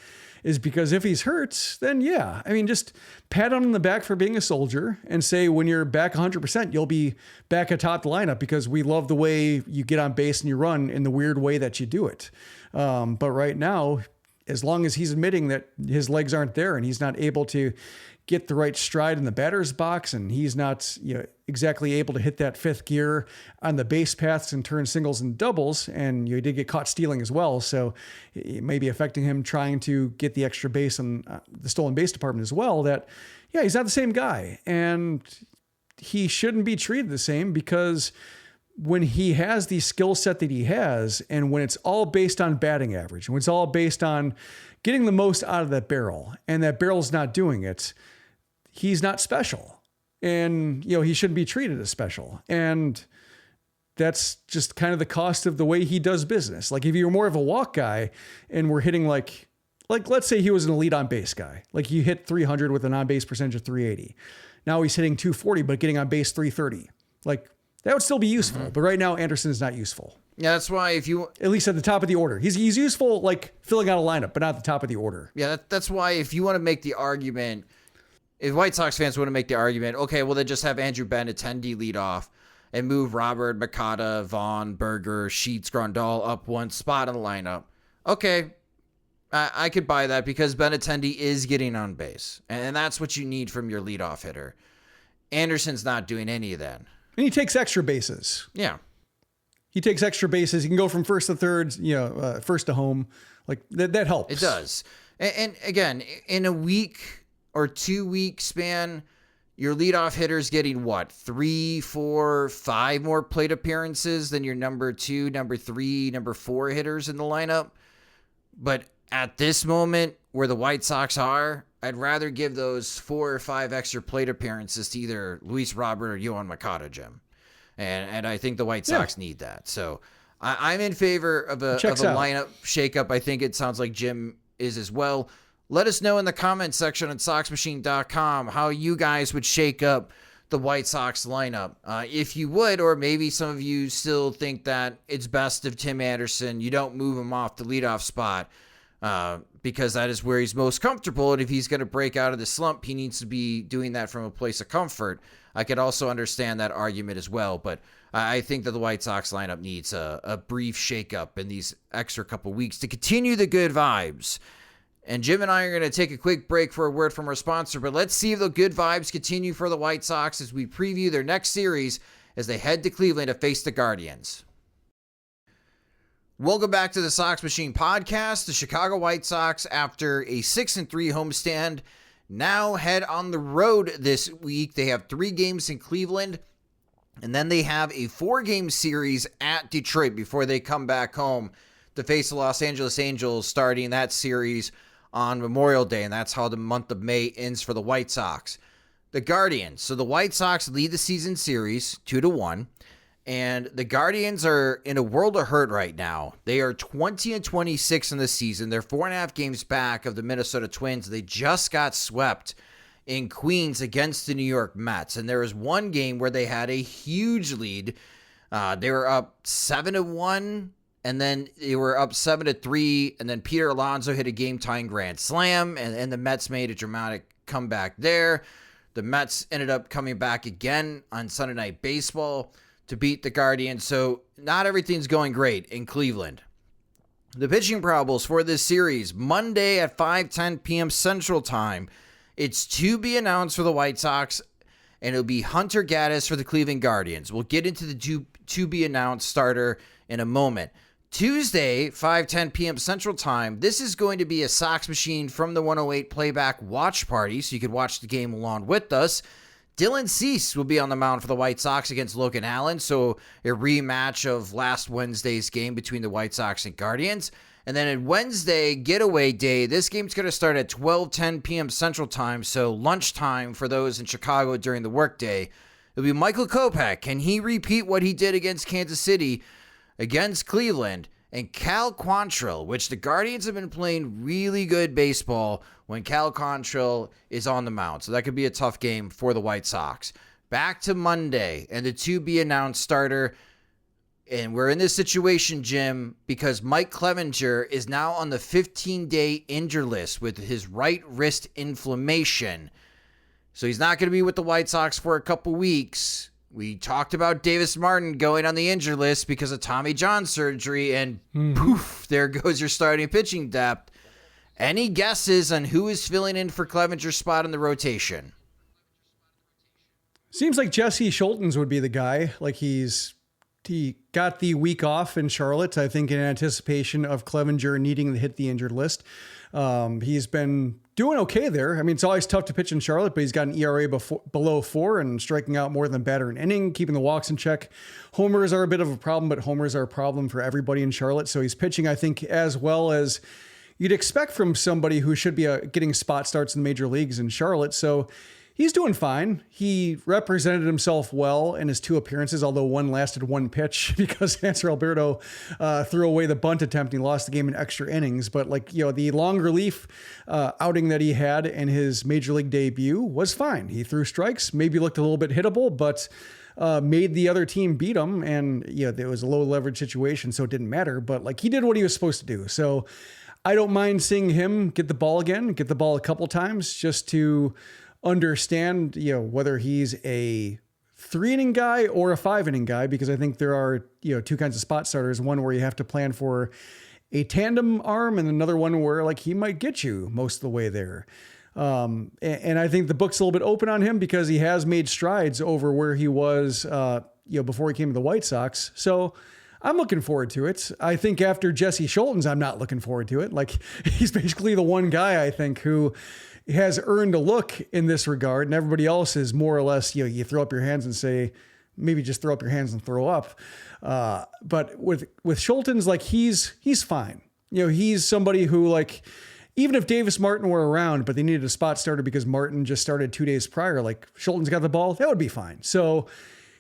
is because if he's hurt, then just pat on the back for being a soldier and say when you're back 100%, you'll be back atop the lineup because we love the way you get on base and you run in the weird way that you do it. But right now, as long as he's admitting that his legs aren't there and he's not able to get the right stride in the batter's box, and he's not exactly able to hit that fifth gear on the base paths and turn singles and doubles, and he did get caught stealing as well, so it may be affecting him trying to get the extra base in the stolen base department as well, that he's not the same guy, and he shouldn't be treated the same, because when he has the skill set that he has, and when it's all based on batting average, when it's all based on getting the most out of that barrel, and that barrel's not doing it, he's not special. And, he shouldn't be treated as special. And that's just kind of the cost of the way he does business. Like, if you're more of a walk guy and we're hitting like let's say he was an elite on base guy, like he hit 300 with an on base percentage of 380. Now he's hitting 240, but getting on base 330. Like, that would still be useful. Mm-hmm. But right now, Anderson is not useful. Yeah, that's why at least at the top of the order, he's useful, like filling out a lineup, but not at the top of the order. Yeah, that's why if you want to make the argument, if White Sox fans want to make the argument, okay, well, they just have Andrew Benintendi lead off and move Robert, Makata, Vaughn, Berger, Sheets, Grandal up one spot in the lineup. Okay, I could buy that because Benintendi is getting on base, and that's what you need from your leadoff hitter. Anderson's not doing any of that. And he takes extra bases. Yeah. He takes extra bases. He can go from first to third, first to home. Like that helps. It does. And again, in a week or 2 week span, your leadoff hitter's getting what? 3, 4, 5 more plate appearances than your number 2, number 3, number 4 hitters in the lineup. But at this moment where the White Sox are, I'd rather give those 4 or 5 extra plate appearances to either Luis Robert or Yohan Makata, Jim. And I think the White Sox need that. So I'm in favor of a lineup shakeup. I think it sounds like Jim is as well. Let us know in the comments section on SoxMachine.com how you guys would shake up the White Sox lineup. If you would, or maybe some of you still think that it's best if Tim Anderson, you don't move him off the leadoff spot because that is where he's most comfortable. And if he's going to break out of the slump, he needs to be doing that from a place of comfort. I could also understand that argument as well, but I think that the White Sox lineup needs a brief shakeup in these extra couple weeks to continue the good vibes. And Jim and I are going to take a quick break for a word from our sponsor, but let's see if the good vibes continue for the White Sox as we preview their next series as they head to Cleveland to face the Guardians. Welcome back to the Sox Machine podcast. The Chicago White Sox, after a 6-3 homestand, now head on the road this week. They have 3 games in Cleveland, and then they have a 4-game series at Detroit before they come back home to face the Los Angeles Angels, starting that series on Memorial Day, and that's how the month of May ends for the White Sox. The Guardians. So the White Sox lead the season series 2-1, and the Guardians are in a world of hurt right now. They are 20-26 in the season. They're 4.5 games back of the Minnesota Twins. They just got swept in Queens against the New York Mets, and there was one game where they had a huge lead. They were up 7-1. And then they were up 7-3, and then Peter Alonso hit a game-tying grand slam, and the Mets made a dramatic comeback there. The Mets ended up coming back again on Sunday Night Baseball to beat the Guardians, so not everything's going great in Cleveland. The pitching probables for this series, Monday at 5:10 p.m. Central Time. It's to be announced for the White Sox, and it'll be Hunter Gaddis for the Cleveland Guardians. We'll get into the to-be-announced starter in a moment. Tuesday, 5:10 p.m. Central Time, this is going to be a Sox Machine from the 108 playback watch party, so you could watch the game along with us. Dylan Cease will be on the mound for the White Sox against Logan Allen, so a rematch of last Wednesday's game between the White Sox and Guardians. And then on Wednesday, getaway day, this game's going to start at 12:10 p.m. Central Time, so lunchtime for those in Chicago during the workday. It'll be Michael Kopech. Can he repeat what he did against Kansas City against Cleveland? And Cal Quantrill, which the Guardians have been playing really good baseball when Cal Quantrill is on the mound. So that could be a tough game for the White Sox. Back to Monday and the to-be-announced starter. And we're in this situation, Jim, because Mike Clevenger is now on the 15-day injured list with his right wrist inflammation. So he's not going to be with the White Sox for a couple weeks. We talked about Davis Martin going on the injured list because of Tommy John surgery, and poof, there goes your starting pitching depth. Any guesses on who is filling in for Clevenger's spot in the rotation? Seems like Jesse Schultens would be the guy. Like he got the week off in Charlotte, I think in anticipation of Clevenger needing to hit the injured list. He's been doing okay there. I mean, it's always tough to pitch in Charlotte, but he's got an ERA below 4 and striking out more than batter an inning, keeping the walks in check. Homers are a bit of a problem, but homers are a problem for everybody in Charlotte. So he's pitching, I think, as well as you'd expect from somebody who should be getting spot starts in the major leagues in Charlotte. So he's doing fine. He represented himself well in his 2 appearances, although one lasted 1 pitch because Hanser Alberto threw away the bunt attempt. And he lost the game in extra innings. But the long relief outing that he had in his major league debut was fine. He threw strikes, maybe looked a little bit hittable, but made the other team beat him. And it was a low leverage situation, so it didn't matter. But he did what he was supposed to do. So I don't mind seeing him get the ball again, get the ball a couple times just to understand, whether he's a 3-inning guy or a 5-inning guy, because I think there are, 2 kinds of spot starters. One where you have to plan for a tandem arm and another one where he might get you most of the way there. And I think the book's a little bit open on him because he has made strides over where he was, before he came to the White Sox. So I'm looking forward to it. I think after Jesse Schultens, I'm not looking forward to it. He's basically the one guy I think who has earned a look in this regard, and everybody else is more or less, you throw up your hands and say, maybe just throw up your hands and throw up. But with Schultens, he's fine. He's somebody who even if Davis Martin were around, but they needed a spot starter because Martin just started 2 days prior, Schultens got the ball, that would be fine. So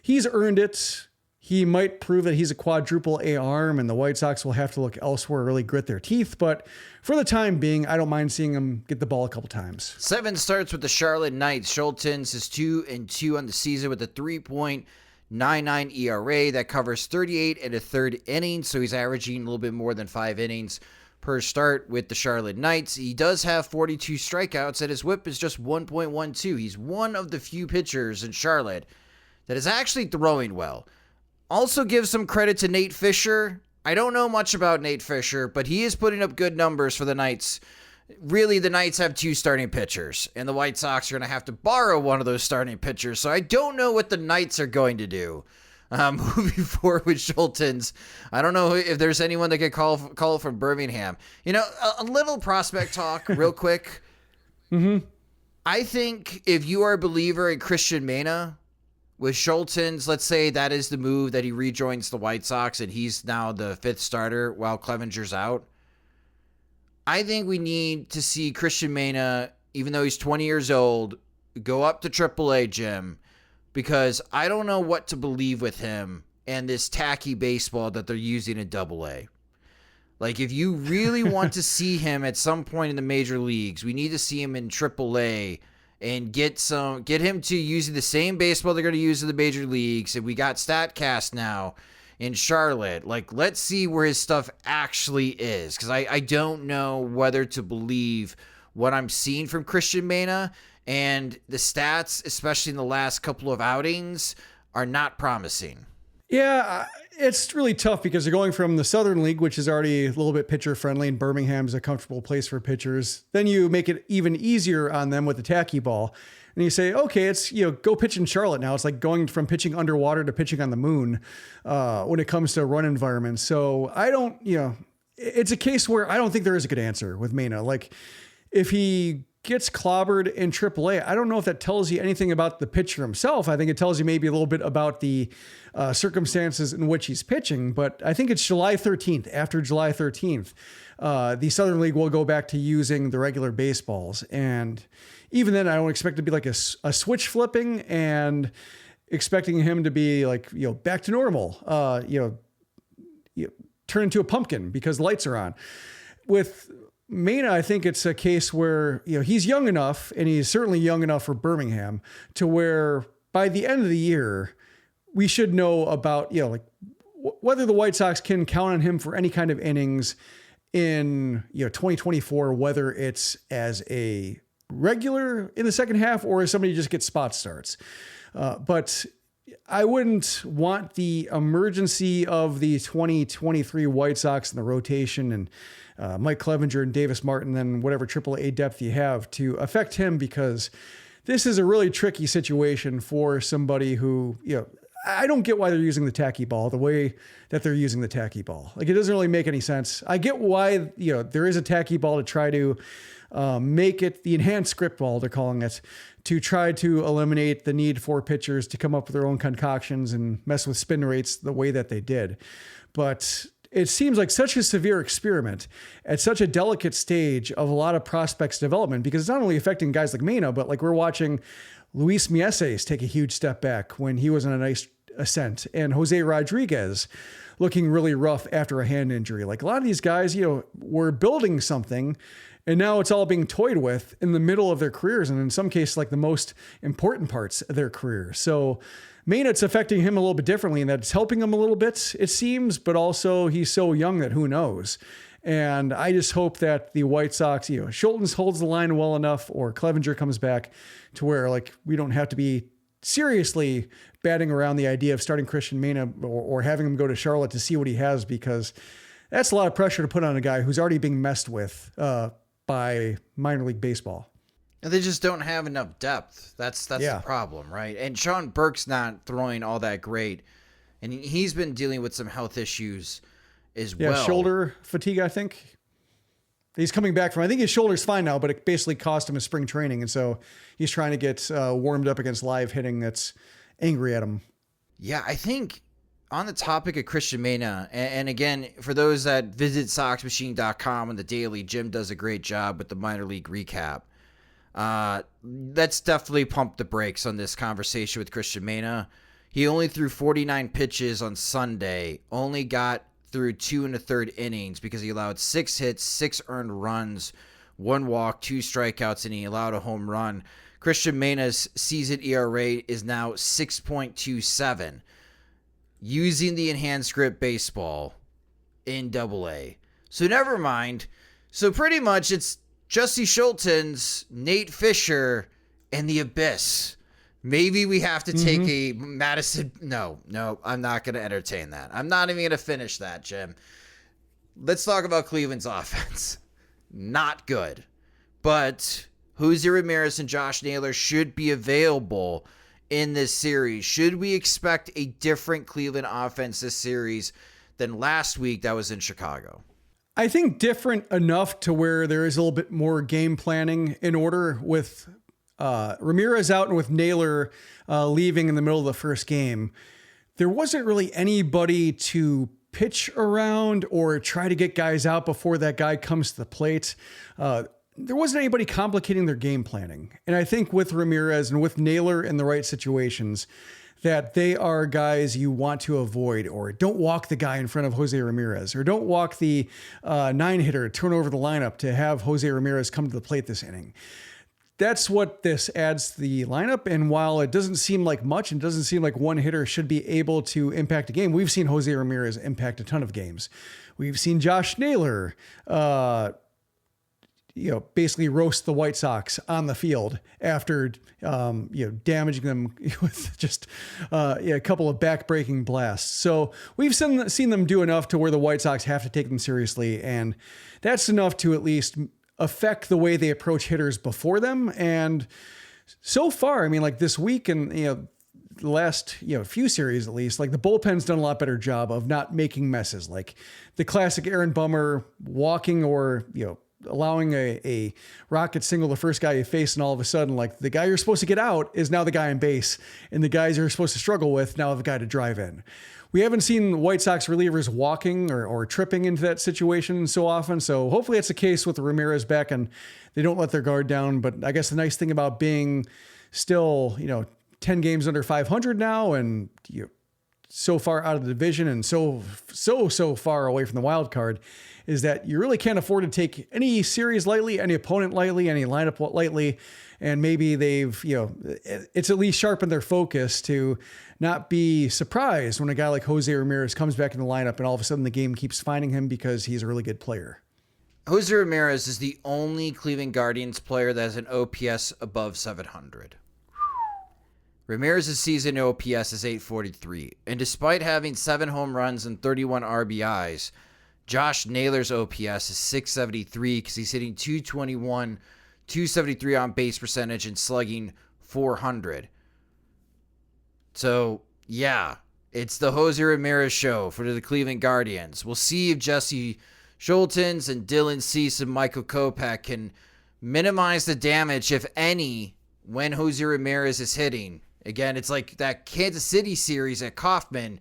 he's earned it. He might prove that he's a quadruple A arm and the White Sox will have to look elsewhere, really grit their teeth. But for the time being, I don't mind seeing him get the ball a couple times. 7 starts with the Charlotte Knights. Schultens is 2-2 on the season with a 3.99 ERA that covers 38 1/3 innings. So he's averaging a little bit more than 5 innings per start with the Charlotte Knights. He does have 42 strikeouts and his whip is just 1.12. He's one of the few pitchers in Charlotte that is actually throwing well. Also give some credit to Nate Fisher. I don't know much about Nate Fisher, but he is putting up good numbers for the Knights. Really, the Knights have 2 starting pitchers, and the White Sox are going to have to borrow one of those starting pitchers, so I don't know what the Knights are going to do. Moving forward with Schultens, I don't know if there's anyone that could call from Birmingham. A little prospect talk real quick. Mm-hmm. I think if you are a believer in Christian Mena, with Schultens, let's say that is the move that he rejoins the White Sox and he's now the 5th starter while Clevenger's out. I think we need to see Christian Mena, even though he's 20 years old, go up to AAA, Jim, because I don't know what to believe with him and this tacky baseball that they're using in AA. If you really want to see him at some point in the major leagues, we need to see him in AAA and get him to using the same baseball they're going to use in the major leagues. And we got StatCast now in Charlotte. Let's see where his stuff actually is, because I don't know whether to believe what I'm seeing from Christian Mena, and the stats, especially in the last couple of outings, are not promising. Yeah, it's really tough because you're going from the Southern League, which is already a little bit pitcher friendly, and Birmingham's a comfortable place for pitchers. Then you make it even easier on them with the tacky ball. And you say, okay, it's, go pitch in Charlotte now. It's like going from pitching underwater to pitching on the moon when it comes to run environments. So I don't, it's a case where I don't think there is a good answer with Mena. If he gets clobbered in AAA, I don't know if that tells you anything about the pitcher himself. I think it tells you maybe a little bit about the circumstances in which he's pitching, but I think it's July 13th. After July 13th, the Southern League will go back to using the regular baseballs. And even then, I don't expect it to be a switch flipping and expecting him to be back to normal, turn into a pumpkin because the lights are on. With Mena, I think it's a case where, he's young enough, and he's certainly young enough for Birmingham, to where by the end of the year, we should know about, whether the White Sox can count on him for any kind of innings in, 2024, whether it's as a regular in the second half or as somebody who just gets spot starts. But I wouldn't want the emergency of the 2023 White Sox in the rotation and Mike Clevenger and Davis Martin, then whatever AAA depth you have to affect him, because this is a really tricky situation for somebody who, I don't get why they're using the tacky ball the way that they're using the tacky ball. Like, it doesn't really make any sense. I get why, there is a tacky ball to try to make it the enhanced script ball, they're calling it, to try to eliminate the need for pitchers to come up with their own concoctions and mess with spin rates the way that they did. But it seems like such a severe experiment at such a delicate stage of a lot of prospects development, because it's not only affecting guys like Mena, but like we're watching Luis Mieses take a huge step back when he was on a nice ascent, and Jose Rodriguez looking really rough after a hand injury. Like, a lot of these guys, were building something, and now it's all being toyed with in the middle of their careers, and in some cases, like the most important parts of their career. So Mena, it's affecting him a little bit differently, and that it's helping him a little bit, it seems, but also he's so young that who knows. And I just hope that the White Sox, Schultz holds the line well enough, or Clevenger comes back to where, like, we don't have to be seriously batting around the idea of starting Christian Mena or having him go to Charlotte to see what he has, because that's a lot of pressure to put on a guy who's already being messed with by minor league baseball. And they just don't have enough depth. That's the problem, right? And Sean Burke's not throwing all that great, and he's been dealing with some health issues as well. Yeah, shoulder fatigue, I think. He's coming back from, I think his shoulder's fine now, but it basically cost him his spring training. And so he's trying to get warmed up against live hitting that's angry at him. Yeah, I think on the topic of Christian Mena, and again, for those that visit SoxMachine.com and the daily, Jim does a great job with the minor league recap. Let's definitely pump the brakes on this conversation with Christian Mena. He only threw 49 pitches on Sunday, only got through 2 1/3 innings because he allowed 6 hits, 6 earned runs, 1 walk, 2 strikeouts, and he allowed a home run. Christian Mena's season ERA is now 6.27, using the enhanced script baseball in AA. So never mind. So pretty much it's Justy Schultz, Nate Fisher, and the Abyss. Maybe we have to take a Madison. No, I'm not going to entertain that. I'm not even going to finish that, Jim. Let's talk about Cleveland's offense. Not good. But Jose Ramirez and Josh Naylor should be available in this series. Should we expect a different Cleveland offense this series than last week that was in Chicago? I think different enough to where there is a little bit more game planning in order with Ramirez out and with Naylor leaving in the middle of the first game. There wasn't really anybody to pitch around or try to get guys out before that guy comes to the plate. There wasn't anybody complicating their game planning. And I think with Ramirez and with Naylor in the right situations, that they are guys you want to avoid, or don't walk the guy in front of Jose Ramirez, or don't walk the 9-hitter, turn over the lineup to have Jose Ramirez come to the plate this inning. That's what this adds to the lineup. And while it doesn't seem like much and doesn't seem like one hitter should be able to impact a game, we've seen Jose Ramirez impact a ton of games. We've seen Josh Naylor, basically roast the White Sox on the field after, damaging them with just a couple of back-breaking blasts. So we've seen them do enough to where the White Sox have to take them seriously. And that's enough to at least affect the way they approach hitters before them. And so far, I mean, like this week and, the last, few series at least, like the bullpen's done a lot better job of not making messes. Like the classic Aaron Bummer walking or, allowing a rocket single the first guy you face, and all of a sudden, like the guy you're supposed to get out is now the guy on base, and the guys you're supposed to struggle with now have a guy to drive in. We haven't seen White Sox relievers walking or tripping into that situation so often. So hopefully it's the case with Ramirez back and they don't let their guard down. But I guess the nice thing about being still, 10 games under 500 now and so far out of the division and so far away from the wild card is that you really can't afford to take any series lightly, any opponent lightly, any lineup lightly. And maybe they've, it's at least sharpened their focus to not be surprised when a guy like Jose Ramirez comes back in the lineup and all of a sudden the game keeps finding him because he's a really good player. Jose Ramirez is the only Cleveland Guardians player that has an OPS above 700. Ramirez's season OPS is 843, and despite having 7 home runs and 31 RBIs, Josh Naylor's OPS is 673 because he's hitting 221, 273 on base percentage, and slugging 400. So, yeah, it's the Jose Ramirez show for the Cleveland Guardians. We'll see if Jesse Scholtens and Dylan Cease and Michael Kopech can minimize the damage, if any, when Jose Ramirez is hitting. Again, it's like that Kansas City series at Kauffman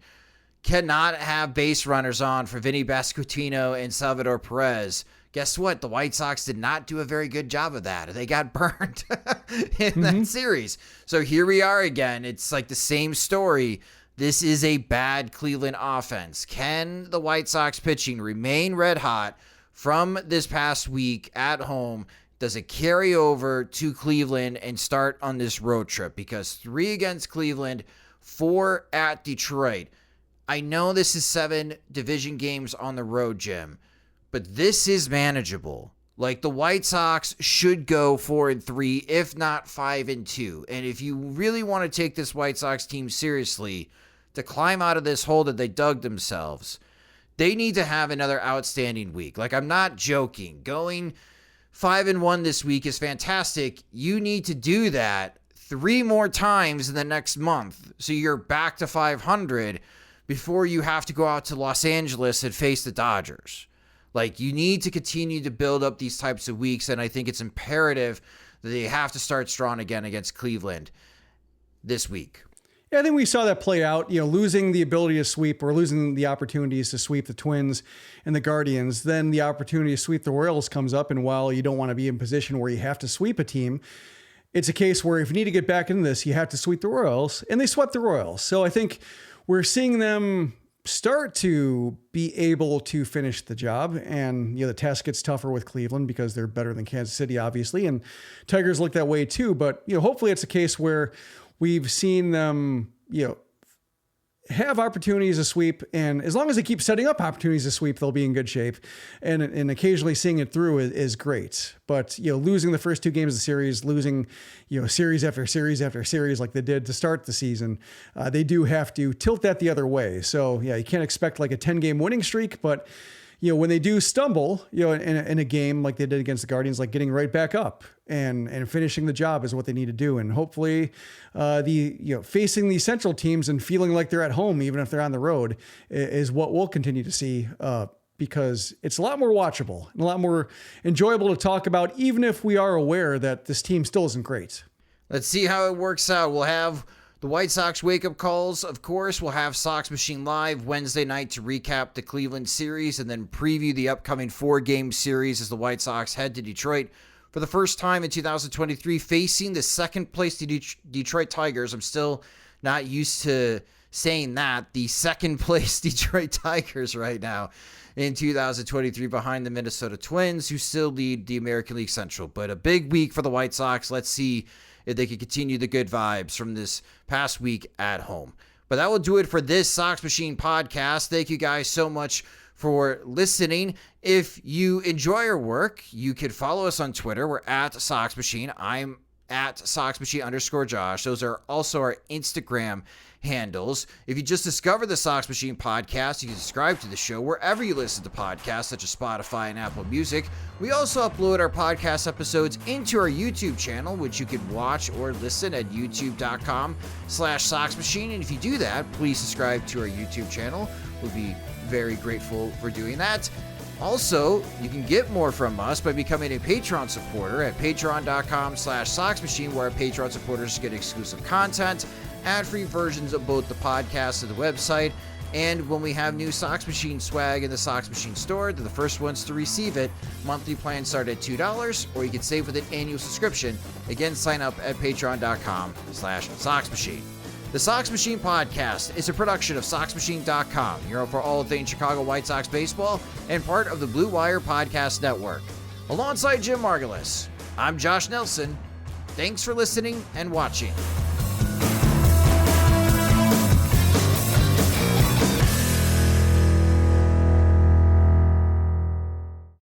cannot have base runners on for Vinny Bascutino and Salvador Perez. Guess what? The White Sox did not do a very good job of that. They got burned in that series. So here we are again. It's like the same story. This is a bad Cleveland offense. Can the White Sox pitching remain red hot from this past week at home? Does it carry over to Cleveland and start on this road trip? Because 3 against Cleveland, 4 at Detroit. I know this is 7 division games on the road, Jim, but this is manageable. Like, the White Sox should go 4-3, if not 5-2. And if you really want to take this White Sox team seriously, to climb out of this hole that they dug themselves, they need to have another outstanding week. Like, I'm not joking. Going 5-1 this week is fantastic. You need to do that 3 more times in the next month, so you're back to 500 before you have to go out to Los Angeles and face the Dodgers. Like, you need to continue to build up these types of weeks, and I think it's imperative that they have to start strong again against Cleveland this week. Yeah, I think we saw that play out, losing the ability to sweep or losing the opportunities to sweep the Twins and the Guardians. Then the opportunity to sweep the Royals comes up. And while you don't want to be in a position where you have to sweep a team, it's a case where if you need to get back into this, you have to sweep the Royals, and they swept the Royals. So I think we're seeing them start to be able to finish the job. And, the task gets tougher with Cleveland because they're better than Kansas City, obviously. And Tigers look that way too. But, hopefully it's a case where we've seen them, have opportunities to sweep. And as long as they keep setting up opportunities to sweep, they'll be in good shape. And occasionally seeing it through is great. But, losing the first 2 games of the series, losing, series after series after series like they did to start the season, they do have to tilt that the other way. So, yeah, you can't expect like a 10-game winning streak, but when they do stumble, in a game like they did against the Guardians, like getting right back up and finishing the job is what they need to do. And hopefully facing these central teams and feeling like they're at home, even if they're on the road, is what we'll continue to see, because it's a lot more watchable and a lot more enjoyable to talk about, even if we are aware that this team still isn't great. Let's see how it works out. We'll have the White Sox wake-up calls, of course. We'll have Sox Machine Live Wednesday night to recap the Cleveland series and then preview the upcoming 4-game series as the White Sox head to Detroit for the first time in 2023, facing the second-place Detroit Tigers. I'm still not used to saying that. The second-place Detroit Tigers right now in 2023 behind the Minnesota Twins, who still lead the American League Central. But a big week for the White Sox. Let's see if they can continue the good vibes from this past week at home. But that will do it for this Sox Machine podcast. Thank you guys so much for listening. If you enjoy our work, you could follow us on Twitter. We're at Sox Machine. I'm at SoxMachine_Josh. Those are also our Instagram handles. If you just discovered the Sox Machine podcast, you can subscribe to the show wherever you listen to podcasts, such as Spotify and Apple Music. We also upload our podcast episodes into our YouTube channel, which you can watch or listen at youtube.com/SoxMachine. And if you do that, please subscribe to our YouTube channel. We'll be very grateful for doing that. Also, you can get more from us by becoming a Patreon supporter at patreon.com/SoxMachine, where our Patreon supporters get exclusive content, ad-free versions of both the podcast and the website, and when we have new Sox Machine swag in the Sox Machine store, they're the first ones to receive it. Monthly plans start at $2, or you can save with an annual subscription. Again, sign up at patreon.com/SoxMachine. The Sox Machine podcast is a production of SoxMachine.com, your home for all things Chicago White Sox baseball, and part of the Blue Wire Podcast Network. Alongside Jim Margulis, I'm Josh Nelson. Thanks for listening and watching.